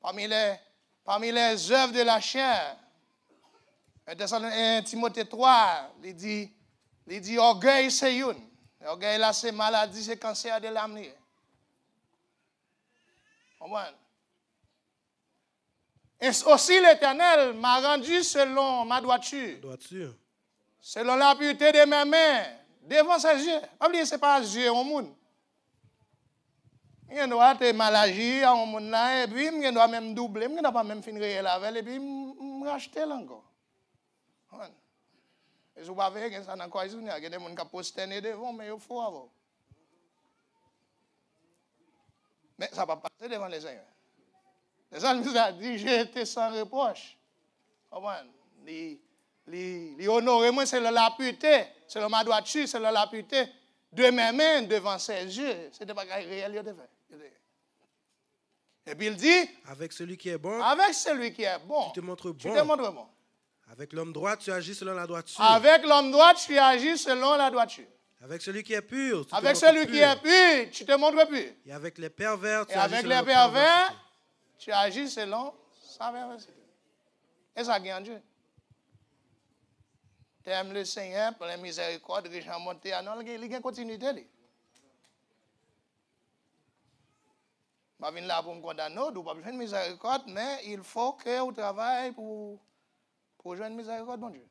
Parmi les œuvres de la chair, 1 Timothée 3, il dit orgueil, c'est une. Orgueil, là, c'est maladie, c'est cancer de l'âme. Et aussi l'Éternel m'a rendu selon ma droiture. Selon la pureté de mes mains, devant ses yeux. Pas oublier, ce n'est pas yeux au monde. Je dois être maladie à un monde là, et puis je dois même doubler, je ne dois pas même finir la veille, et puis je racheter encore. Et je ne sais pas si ça n'a pas été, il y a des gens qui ont posté devant, mais il faut avoir. Mais ça ne va pas passer devant les Seigneurs. Les gens nous ont dit, j'ai été sans reproche. Les honorer, moi, c'est la pureté, c'est ma droiture, c'est la pureté de mes mains devant ses yeux. Ce n'était pas réel, il devait. Et puis il dit, avec celui qui est bon, tu te montres bon. Avec l'homme droit, tu agis selon la droiture. Avec l'homme droit, tu agis selon la droiture. Avec celui qui est pur, tu te montres pur. Et avec les pervers, tu agis selon sa perversité. Et ça gagne Dieu. Tu aimes le Seigneur pour la miséricorde, riche en monté, non, il y a une continuité. Je ne vais pas là pour me condamner, je ne vais pas besoin de miséricorde, mais il faut que vous travaillez pour jouer une miséricorde, bon Dieu.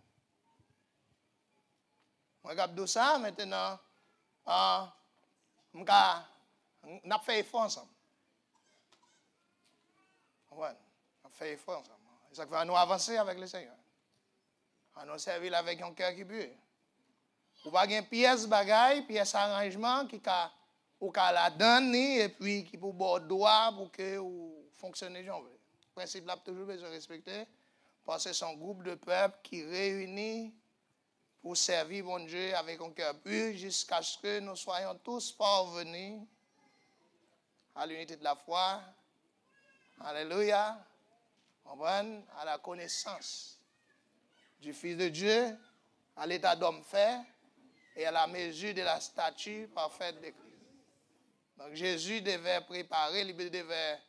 Je regarde tout ça, maintenant, on a fait effort ensemble. On a fait effort ensemble. C'est ça qui va nous avancer avec le Seigneur. On nous servir avec un cœur qui pur. Ou pas une pièce bagaille, pièce arrangement qui ou la donne et puis qui pour bord droit pour que vous fonctionnez bien. Le principe là toujours besoin de respecter parce que c'est un groupe de peuple qui réunit pour servir mon Dieu avec un cœur pur jusqu'à ce que nous soyons tous parvenus à l'unité de la foi. Alléluia. À la connaissance du Fils de Dieu, à l'état d'homme fait et à la mesure de la stature parfaite de Christ. Donc Jésus devait préparer, il devait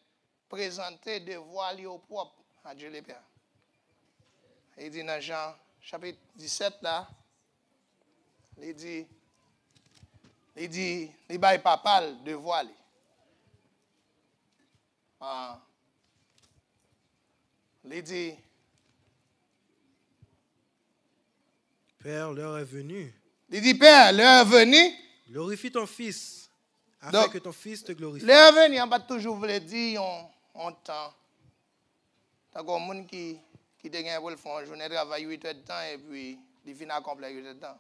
présenter des voies liées au propre à Dieu le Père. Il dit dans Jean chapitre 17 là, il va papa de voile. Il dit, Père, l'heure est venue. Il dit, Père, l'heure est venue. Glorifie ton Fils, afin que ton Fils te glorifie. L'heure est venue, on va toujours vous le dire en temps. Il y a des gens qui font une journée de travail 8 heures de temps et puis ils finissent à accomplir 8 heures de temps.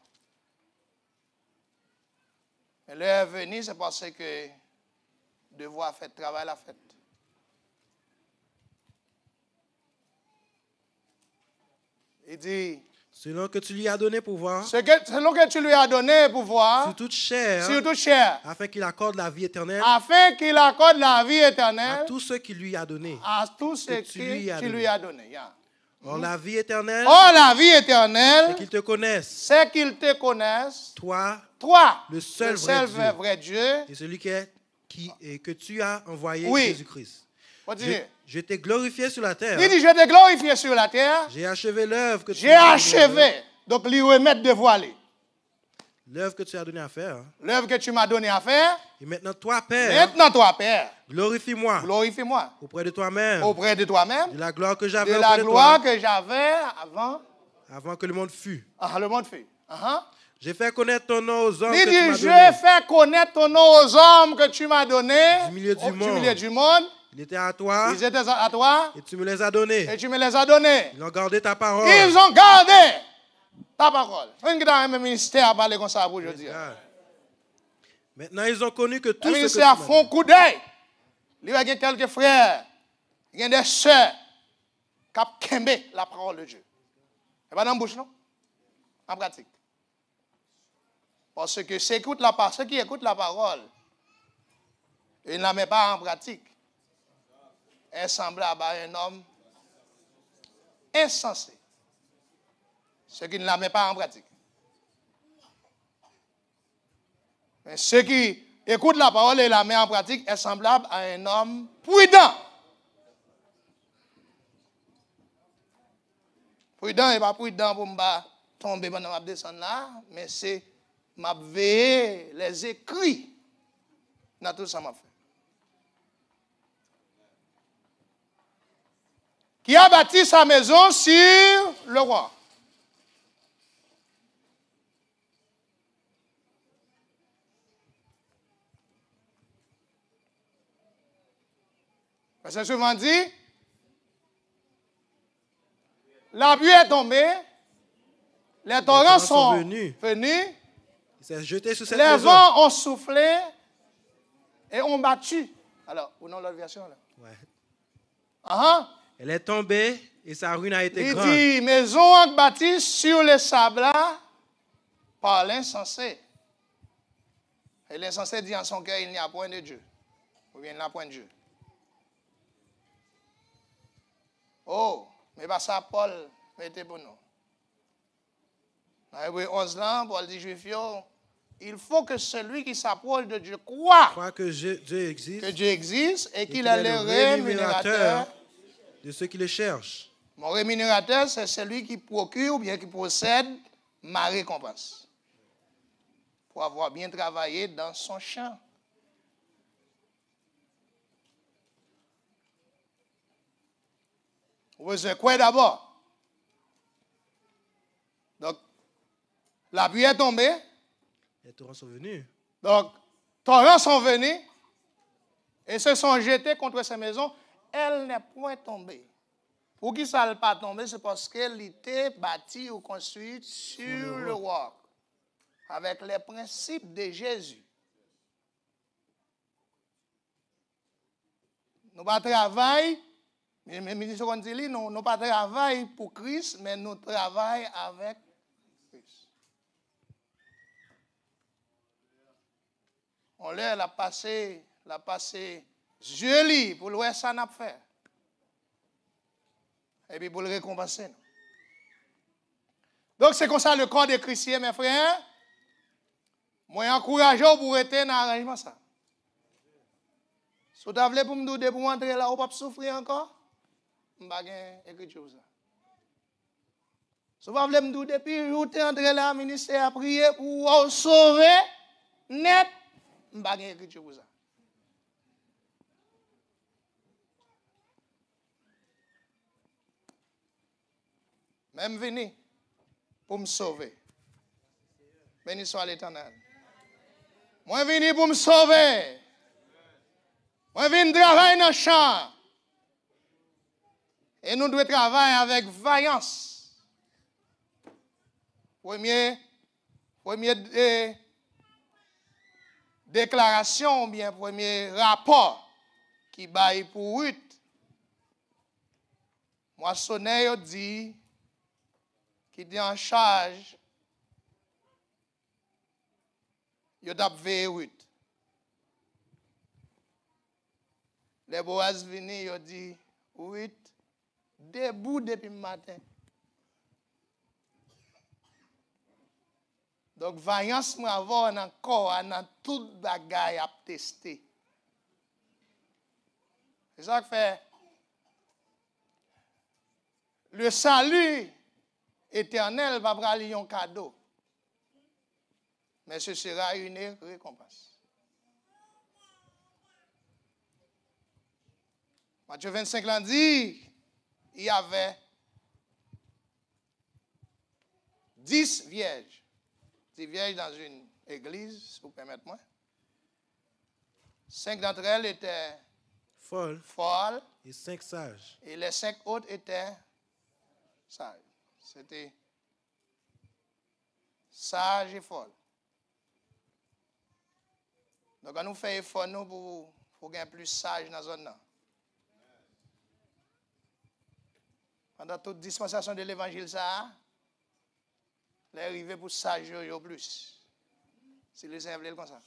Mais l'heure est venue, c'est parce que devoir faire travail la fête. Il dit, selon que tu lui as donné pouvoir, selon que tu lui as donné pouvoir, sur toute chair, afin qu'il accorde la vie éternelle, à tous ceux qui lui a donné, tu lui as donné. Yeah. Or la vie éternelle, c'est qu'ils te connaissent, toi, le seul vrai Dieu, et celui que tu as envoyé, Jésus-Christ. Je t'ai glorifié sur la terre. Il dit, je t'ai glorifié sur la terre. J'ai achevé l'œuvre que tu as donnée. Donc, lui remettre de voiler. L'œuvre que tu as donné à faire. L'œuvre que tu m'as donné à faire. Et maintenant, toi, Père. Glorifie-moi. Auprès de toi-même. De la gloire que j'avais avant que le monde fût. J'ai fait connaître ton nom aux hommes que tu m'as donnés. J'ai fait connaître ton nom aux hommes que tu m'as donnés. Du milieu du monde. Ils étaient à toi. Et tu me les as donnés. Ils ont gardé ta parole. Un ministère à parler comme ça pour aujourd'hui. Maintenant, ils ont connu que tout ce que tu m'as fait un coup d'œil. Il y a quelques frères, il y a des sœurs qui ont kembé la parole de Dieu. Et pas dans la bouche, non? En pratique. Parce que ceux qui écoutent la parole, ils ne la mettent pas en pratique. Est semblable à un homme insensé. Ceux qui ne la mettent pas en pratique. Mais ceux qui écoute la parole et la met en pratique est semblable à un homme prudent. Prudent et pas prudent pour me tomber pendant ma descendre là, mais c'est m'a veiller les écrits dans tout ça m'a fait. Qui a bâti sa maison sur le roi. Parce que souvent dit, la pluie est tombée, les torrents sont venus, il s'est jeté sur cette les maison. vents ont soufflé et ont battu. Alors, ou non, l'autre version là. Ouais. Elle est tombée et sa ruine a été grande. Il dit, maison bâtie sur le sable par l'insensé. Et l'insensé dit en son cœur, il n'y a point de Dieu. Ou bien il n'y a point de Dieu. Oh, mais pas ça, Paul, mettez pour nous. Dans Hébreux 11 là, Paul dit, Juifs, il faut que celui qui s'approche de Dieu croit que Dieu existe et qu'il est le rémunérateur de ceux qui le cherchent. Mon rémunérateur, c'est celui qui procure ou bien qui possède ma récompense. Pour avoir bien travaillé dans son champ. Vous savez quoi d'abord? Donc, la pluie est tombée. Les torrents sont venus. Donc, torrents sont venus et se sont jetés contre ces maisons. Elle n'est point tombée. Pour qui ça n'est pas tombé, c'est parce qu'elle était bâtie ou construite sur le roc, avec les principes de Jésus. Nous ne travaillons pas, nous ne travaillons pas pour Christ, mais nous travaillons avec Christ. On l'a passé joli pour le voir ça n'a fait. Et puis pour le récompenser. Donc c'est comme ça le corps des chrétiens, mes frères. Moi, encourage pour être dans l'arrangement ça. Si vous voulez pour me dire pour entrer là, vous ne pouvez pas souffrir encore, je ne vais pas écrire ça. Si vous voulez me dire depuis vous êtes entré là, le ministère a prié pour vous sauver, net, je ne vais pas écrire ça. Même venu pour me sauver. Béni soit l'Éternel. Moi venu pour me sauver. Moi venu travailler dans le champ. Et nous devons travailler avec vaillance. Première déclaration, bien premier rapport qui baille pour Ruth. Moissonneur dit qui dit en charge, il a veillé Ruth. Les Boaz viennent, ils dit Ruth, debout depuis le matin. Donc, vaillance, moi, avoir encore, dans toute bagaille à tester. C'est ça que fait. Le salut éternel va prendre un cadeau. Mais ce sera une récompense. Matthieu 25 l'a dit, il y avait 10 vierges. 10 vierges dans une église, si vous permettez-moi. 5 d'entre elles étaient folles. Et 5 sages. Et les 5 autres étaient sages. C'était sage et folle. Donc, on nous fait effort nous pour gagner plus sage dans la zone. Pendant toute dispensation de l'évangile, ça, les arrivés pour sage au plus. Si le Seigneur veut comme ça.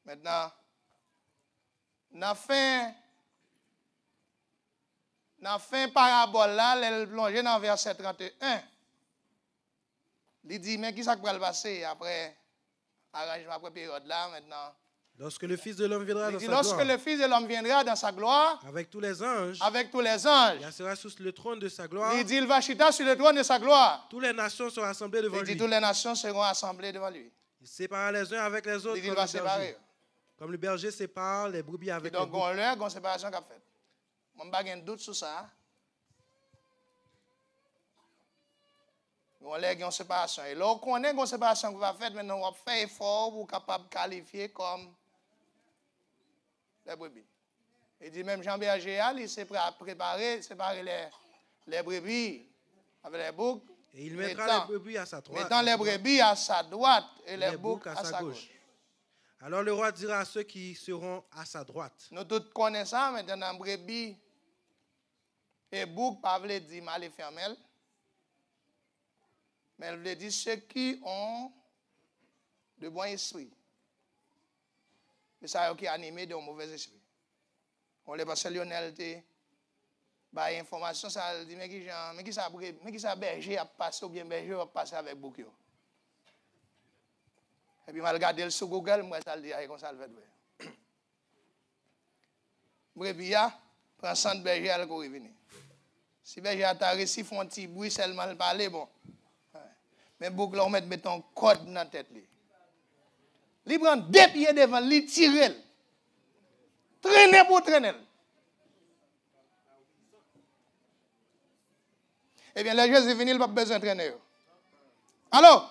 Maintenant, dans fin parabole là, elle plonge dans verset 31. Il dit, mais qui ça va le passer après arrangement après période là maintenant. Lorsque le Fils de l'homme viendra dans sa lorsque gloire, le Fils de l'homme viendra dans sa gloire, avec tous les anges, il sera sur le trône de sa gloire. Il dit il va chiter sur le trône de sa gloire. Toutes les nations seront assemblées devant lui. Il dit toutes les nations seront assemblées devant lui. Il sépara les uns avec les autres. Il va séparer. Comme le berger sépare les brebis avec les boucs. Donc, on a une séparation qu'a fait. Je n'ai pas de doute sur ça. On a une séparation. Et là, on connaît une séparation qu'on va faire, maintenant on va faire effort pour capable de qualifier comme les brebis. Il dit même Jean Berger, il s'est préparé, séparer les brebis avec les boucs. Et il mettra les brebis à sa droite. Mettant les brebis à sa droite et les boucs à sa gauche. Alors le roi dira à ceux qui seront à sa droite. Nous tous connaissons ça, maintenant brebis et boucs, pas veut dire mal et fermel. Mais elle veut dire ceux qui ont de bon esprit. C'est ça qui est animé de mauvais esprit. On les passe Lionel bah information ça dit mais qui ça berger a passé ou bien berger a passé avec bouc yo. Et puis mal regarder sur Google moi ça le dit comme ça le fait. Brebis prend 100 berger à courir venir. Si berger a taré si font petit bruit seulement le parler bon. Mais bouc là on met ton code dans tête li. Li prend deux pieds devant li tirer. Traîner pour traîner. Eh bien, les Jésus est venu, il n'a pas besoin de traîner. Alors,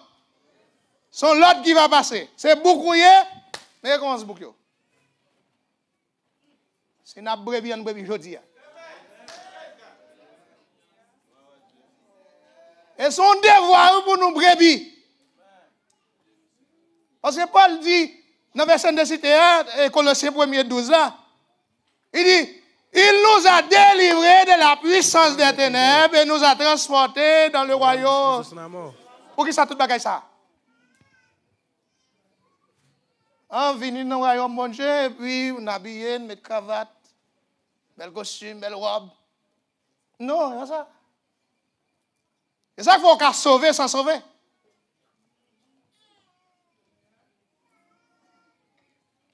son l'autre qui va passer, c'est beaucoup, mais comment c'est beaucoup? C'est une brebis, aujourd'hui. Et son devoir pour nous brebis. Parce que Paul dit, dans le verset de cité 1, Colossiens 1er 12 là, il dit, il nous a délivrés de la puissance des ténèbres et nous a transportés dans le royaume. Pour qui ça tout bagaille ça? On vient dans le royaume bon Dieu et puis on habille, mettre cravate, bel costume, belle robe. Non, c'est ça. C'est ça qu'il faut qu'à sauver sans sauver.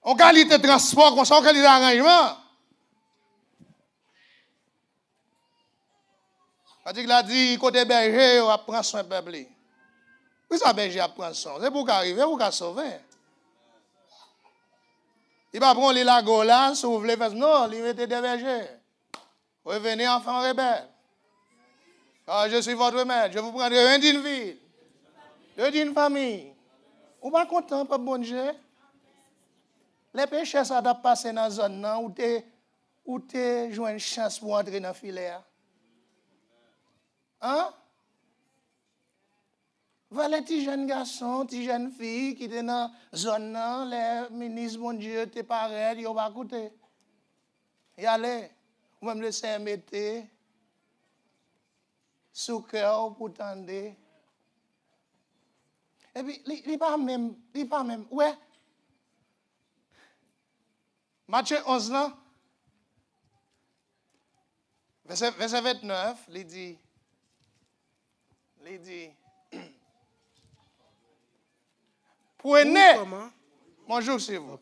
En qualité de transport, en qualité d'arrangement. Il a dit, côté berger, on va prendre soin du peuple. Oui, ça berger va prendre soin. C'est pour arriver, pour sauver. Il va prendre les lagos là, si vous voulez faire non, il était des bergers. Revenez enfants rebelles. Ah, je suis votre maître, je vous prendrai un d'une ville, deux d'une famille. Vous pas content, pas bon Dieu? Les pécheurs, ça doit passer dans la zone où tu joues une chance pour entrer dans le filet. Hein? Voilà, les jeunes garçons, les jeunes filles qui étaient dans la zone, les ministres, mon Dieu, t'es pareil, ils vont pas écouter. Y aller. Ou même laisser mettre sous cœur pour tendre. Et puis, il pas même. Ouais. Matthieu 11, là, verset 29, il dit, prenez, bonjour c'est vous.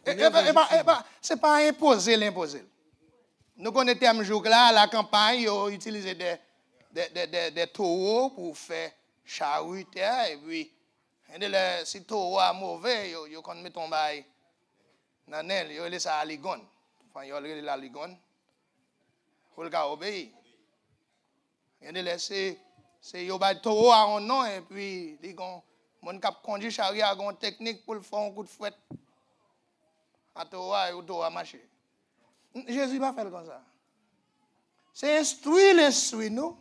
C'est pas imposer l'imposer. Nous connaissons terme jour là, la campagne, ils utilisent des taureaux pour faire charrutière, et puis, si le taureau est mauvais, ils mettent ton bail. Nanel, ils laissent à Ligon. Enfin, ils laissent à Ligon. Pour le cas obéir. Ils laissent, c'est ils bail taureau à un nom, et puis, Ligon. Mon cap conduit chariot a une technique pour le faire un coup de fouette. À toi et au dos à marcher. Jésus va faire comme ça. C'est instruire l'instruit, nous.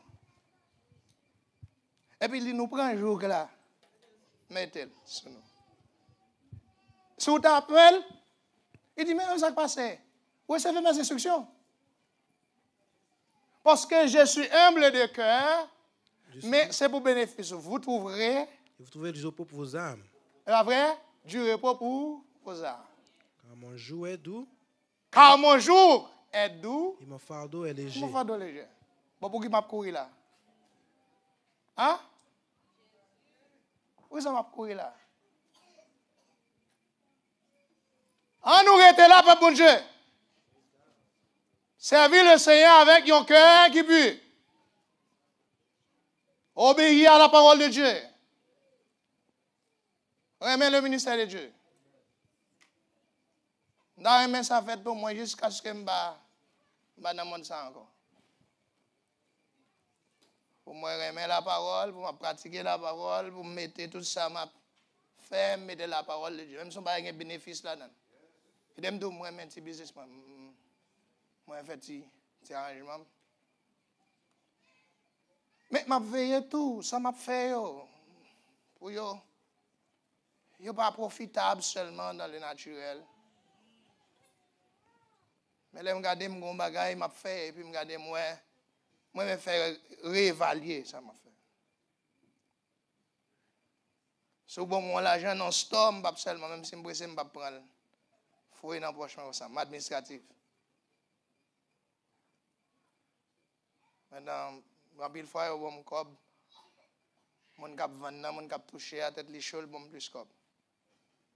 Et puis il nous prend un jour là. Mettez-le sur nous. Si vous t'appelez, il dit, mais ça qui passe. Vous recevez mes instructions. Parce que je suis humble de cœur, mais c'est pour bénéfice. Vous trouverez. Vous trouvez du repos pour vos âmes. Après, du repos pour vos âmes. Car mon joug est doux. Car mon jour est doux. Et mon fardeau est léger. Mon fardeau est léger. Bon, pour qui m'a couru là? Hein? Où ça m'a couru là? On nous rester là, peuple bon Dieu. Servir le Seigneur avec un cœur qui pue. Obéir à la parole de Dieu. Remettre le ministère de Dieu. Dans ça fait pour moi jusqu'à ce que je ne dans le monde ça encore. Pour moi remettre la parole, pour me pratiquer la parole, pour me mettre tout ça, faire mettre la parole de Dieu. Même si on n'a pas de bénéfice là-dedans. Et je me dis, moi, je suis un petit businessman. Moi, je fais un petit arrangement. Mais je veille tout, ça m'a fait. Pour yo. Yo pas profitable seulement dans le naturel. Mais là, je regarde mon bagage, m'a fait, et puis je regarde moi, je faire réévaluer, ça m'a fait. Si bon, moi, l'argent non stop, je seulement, même si je presse, je vais prendre. Il faut une approche comme ça, administratif. Maintenant, quand il faut, je vais me cob. Mon cap vendre, mon cap toucher à tête les choses, bon plus cob.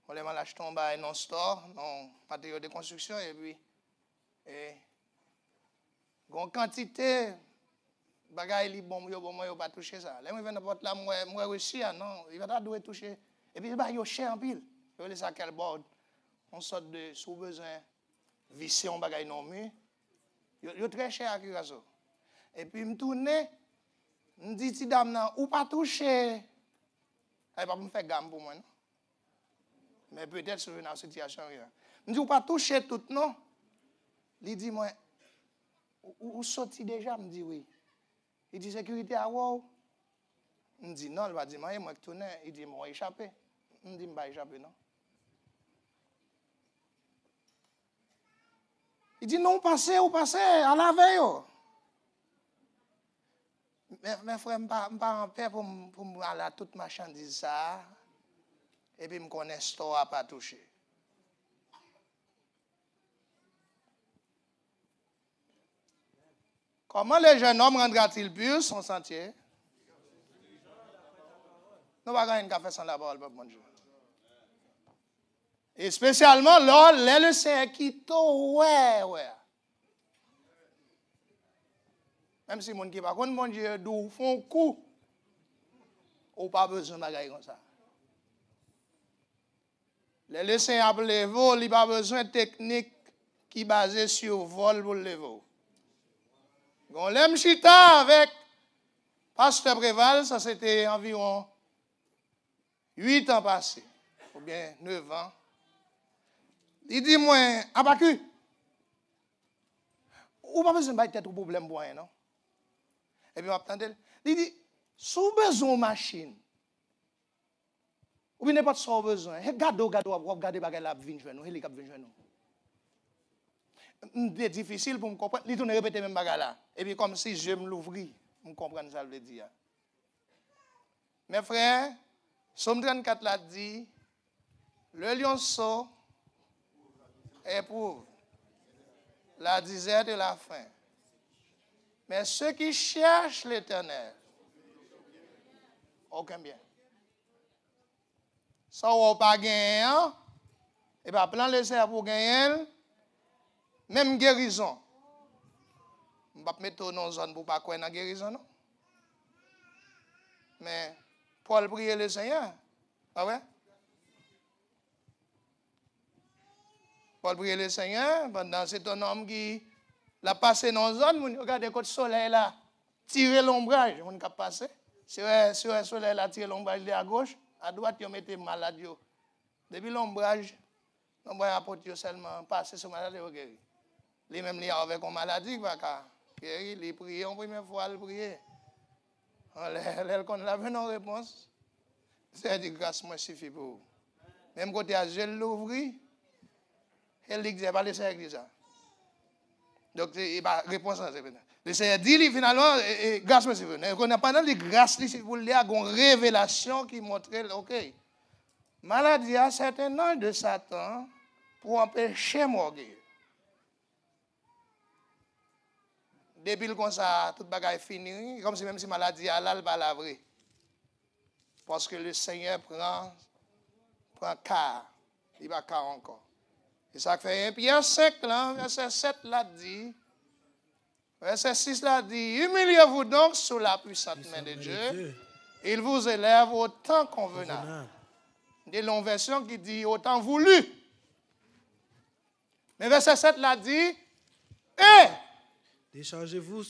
On les mal acheter un bail non store, non matériaux de construction et puis grande quantité bagaille li bon yo pas toucher ça. Là moi venir n'importe là moi réussi non, il va pas doit toucher et puis bah yo cher en pile. Yo laisse ça quel bord on sorte de sous besoin visser un bagaille non mur. Yo très cher à Curaçao. Et puis me tourner me dit ti dame nan ou pas toucher. Elle pas me faire gamme pour moi non. Mais peut-être sur une situation rien. Me dit ou pas toucher tout non. Il dit moi ou sorti déjà me dit oui. Il dit sécurité à wow. Me dit non, il va dire moi qui tourne, il dit moi échappé. Me dit pas échappé non. Il dit non passez à la veille. Mes frères pas en paix pour aller à toute marchandise ça et puis me connaît store à pas toucher. Comment les jeunes hommes rendra-t-il pur son sentier? Nous ne pouvons pas faire sans la parole, mon Dieu. Et spécialement, là, le Seigneur qui ouais. Même si mon qui pas contre mon Dieu, d'où font coup, ou pas besoin de bagaille comme ça. Le Seigneur a levé, il n'a pas besoin de technique qui est basée sur vol pour le lever. On l'aime chita avec Pasteur Préval, ça c'était environ 8 ans passés, ou bien 9 ans. Il dit, moi, Abacu, ou pas besoin de tête problème pour rien, non? Et puis, m'attendait, il dit, sous besoin de machine, ou bien n'importe quoi besoin, regardez, bagay la vin jouer nous, il cap vin jouer nous. C'est difficile pour me comprendre, il tourne répéter même bagay là. Et puis comme si je me l'ouvris, me comprendre ça veut dire. Mes frères, Somme 34 l'a dit, le lionceau éprouve la disette et la faim. Mais ceux qui cherchent l'Éternel, aucun bien. Ça ou pas gagner, et pas plan laisser pour gagner, même guérison. Je ne vais pas mettre dans une zone pour pas croire dans la guérison, non? Mais Paul priait le Seigneur. Ah ouais? Paul priait le Seigneur, pendant c'est un homme qui l'a passé dans une zone, regardez quand le soleil là, tirer l'ombrage, on a passé. Sur le soleil là, tirer l'ombrage à gauche, à droite, il mettait malade. Depuis l'ombrage apporte seulement passer sur malade et guéri. Les mêmes liens avec une maladie, il va guérir, il prie, en première fois, il prie. Quand on a une réponse, c'est dit grâce moi suffit pour vous. Même côté à je l'ouvrir, elle dit que je n'ai pas laissé avec ça. Donc, il va répondre à ça. Le Seigneur dit finalement, grâce moi suffit. On a pendant les grâces, pour lui, il y a une révélation qui montre, ok, maladie a certain ange de Satan pour empêcher moi guérir. Depuis comme ça, tout bagaille fini, comme si même si maladie a là, elle va la vraie. Parce que le Seigneur prend cas, il va cas encore. Et ça fait 1 Pierre 5, là, verset 7 là dit, verset 6 là dit, humiliez-vous donc sous la puissante main de Dieu. Il vous élève au temps convenable. Des longues versions qui dit au temps voulu. Mais verset 7 là dit, déchargez-vous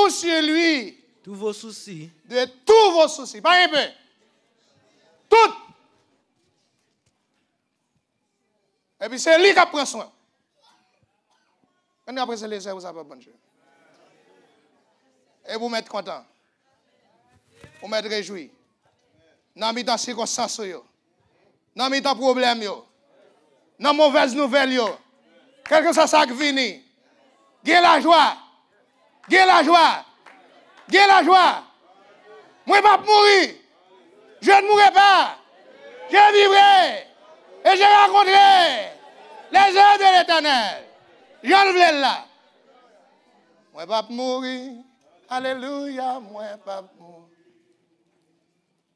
sur lui. Tous vos soucis. De tous vos soucis. Pas un peu. Tout. Et puis c'est lui qui prend soin. Et après c'est les vous avez bon Dieu. Et vous mettre content. Vous mettre réjoui. Dans mes circonstances, dans mes problèmes, dans mauvaises nouvelles, quel que soit ça qui vient, gagne la joie. Gagne la joie. Gagne la joie. Moi, je ne vais pas mourir. Je ne mourrai pas. Je vivrai. Et je rencontrerai les œuvres de l'Éternel. Je ne veux là. Moi, je ne vais pas mourir. Alléluia, moi, je ne vais pas mourir.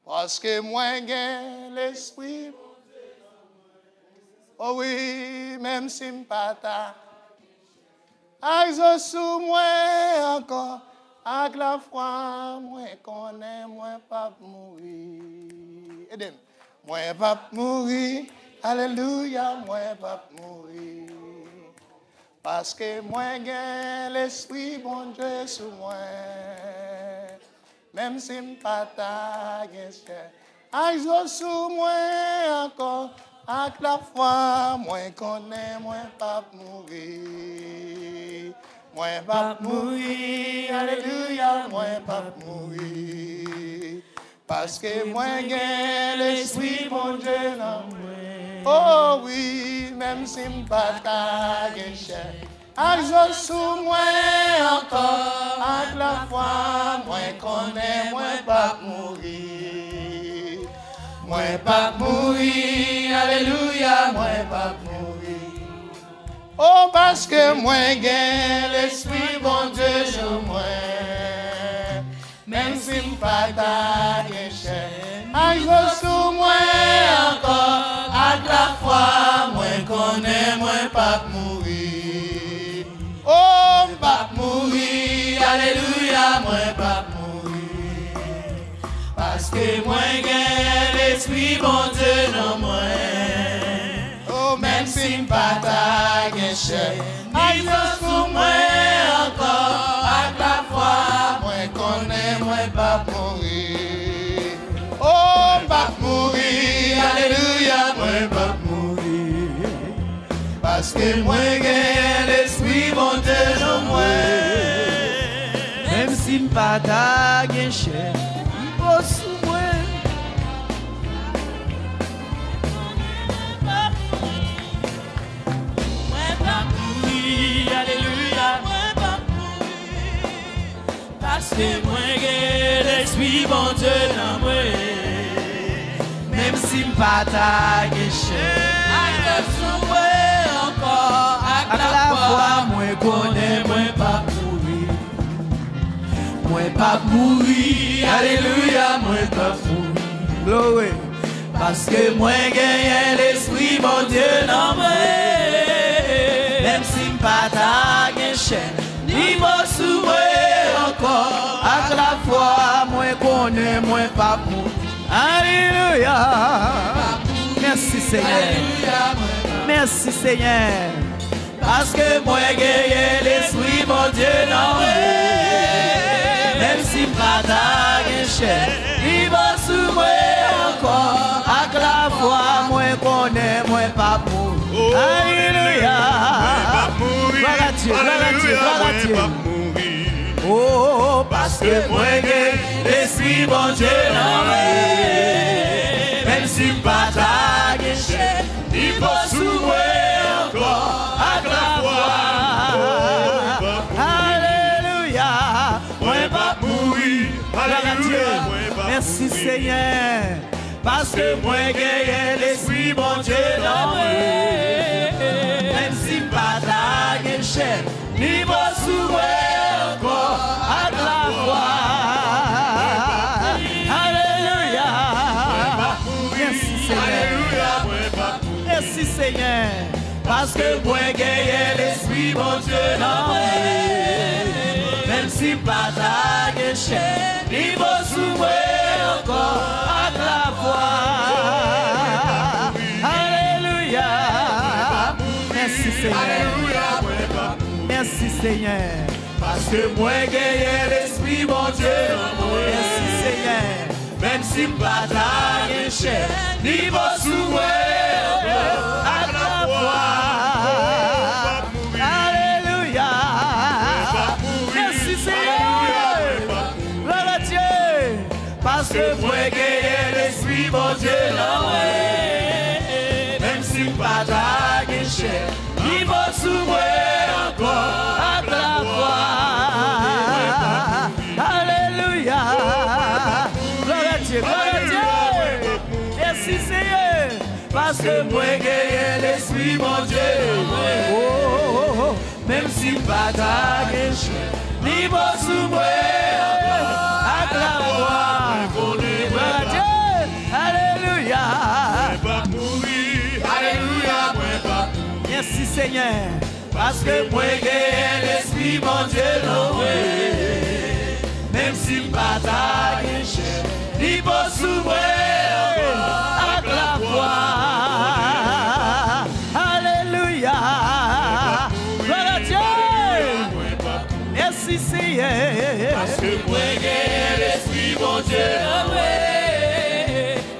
Parce que moi, j'ai l'esprit. Oh oui, même si je ne pas ta. Aïe, sous moi encore. Avec la foi, moi, connais, moi, pas mourir. Aidez-moi. Moi, pas mourir. Alléluia, moi, pas mourir. Parce que moi, j'ai l'esprit, bon Dieu, sous moi. Même si je pas ta guerre, aïe, sous moi encore, avec la foi, moi connais, moi pas mourir. Moi pas mourir, alléluia, moi pas mourir. Parce que moi j'ai l'esprit, mon Dieu, dans moi. Oh oui, même si je pas ta guerre. Aïe, sous moi encore, avec la foi, moi connais, moi pas mourir. Moi pas mourir, alléluia, moi pas mourir. Oh, parce que moi gagne l'esprit, bon Dieu, sur moi. Même si je pas ta guerre. Aïe, sous moi encore, avec la foi, moi connais, moi pas mourir. Oh, pas mourir, alléluia, moi pas mourir. Parce que moi j'ai l'esprit bon Dieu dans moi. Oh, même si je pas ta guéchette, il sur moi encore. Avec la foi, moi connais, moi pas mourir. Oh, pas mourir, alléluia, moi pas mourir. Parce que moi j'ai l'esprit bon Dieu dans moi. Même si m'pas ta guéchette, il va sous moi. Moi pas mourir, alléluia, moi pas mourir. Parce que moi j'ai l'esprit bon Dieu dans moi. Même si m'pas ta guéchette, il va sous moi. À la fois, moi connais, moi pas mourir. Moi pas mourir, alléluia, moi pas mourir. Glory. Parce que moi gagne l'esprit, mon Dieu, dans moi. Même si m'pas ta guéchette, ni moi sous moi encore. À la fois, moi connais, moi pas mourir. Alléluia. Merci Seigneur. Merci Seigneur. Parce que moi j'ai l'esprit, mon Dieu, dans moi. Même si pas ta guéchette, il va sous moi encore. Avec la foi, moi connais, moi pas mourir. Alléluia. Gloire à Dieu, gloire à Dieu, gloire à Dieu. Oh, parce que moi j'ai l'esprit, mon Dieu, dans moi. Même si pas ta guéchette, il va sous moi encore. Alléluia, moi pas mourir, alléluia, merci Seigneur, parce que moi j'ai l'esprit bon Dieu dans moi. Même si pas ta guéchette, ni moi sous moi encore, à la foi. Alléluia, merci Seigneur, merci Seigneur. moi gagner l'esprit mon Dieu dans moi. Même si pas ta guéchette, il va s'ouvrir encore à la foi. Alléluia. Merci Seigneur. Merci Seigneur. Parce que moi gagner l'esprit mon Dieu dans moi. Merci Seigneur. Même si pas ta guéchette, il va s'ouvrir à la foi. Alléluia. Merci Seigneur. Gloire à Dieu. Parce que moi gagner l'esprit mon Dieu dans moi. Même si pas ta guéchette, il va s'ouvrir encore à la foi. Alléluia. Gloire à Dieu. Merci Seigneur. Parce que moi gagner l'esprit mon Dieu. Oh, oh, oh. Même si pas ta guéchette, il va s'ouvrir à la foi. Gloire à Dieu. Alléluia. Alléluia. Merci Seigneur. Parce que moi gagner l'esprit mon Dieu. Même si pas ta guéchette, il va s'ouvrir à la foi. Alléluia. Gloire à Dieu. Merci Seigneur. Parce que moi gagner l'esprit mon Dieu.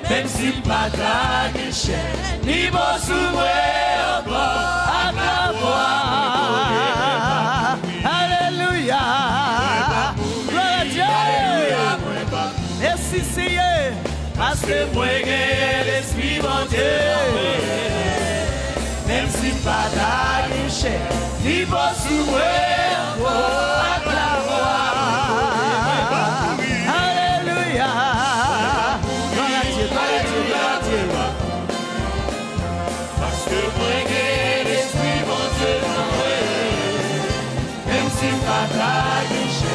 Même si pas ta guéchette, il va s'ouvrir à la foi. Alléluia. Gloire à Dieu. Merci Seigneur. Parce que moi gagner l'esprit mon Dieu. Même si pas ta guéchette, il va s'ouvrir à la foi. Alléluia. Gloire à Dieu, gloire à Dieu, gloire à Dieu. Parce que moi gagner l'esprit mon Dieu. Même si pas ta guéchette,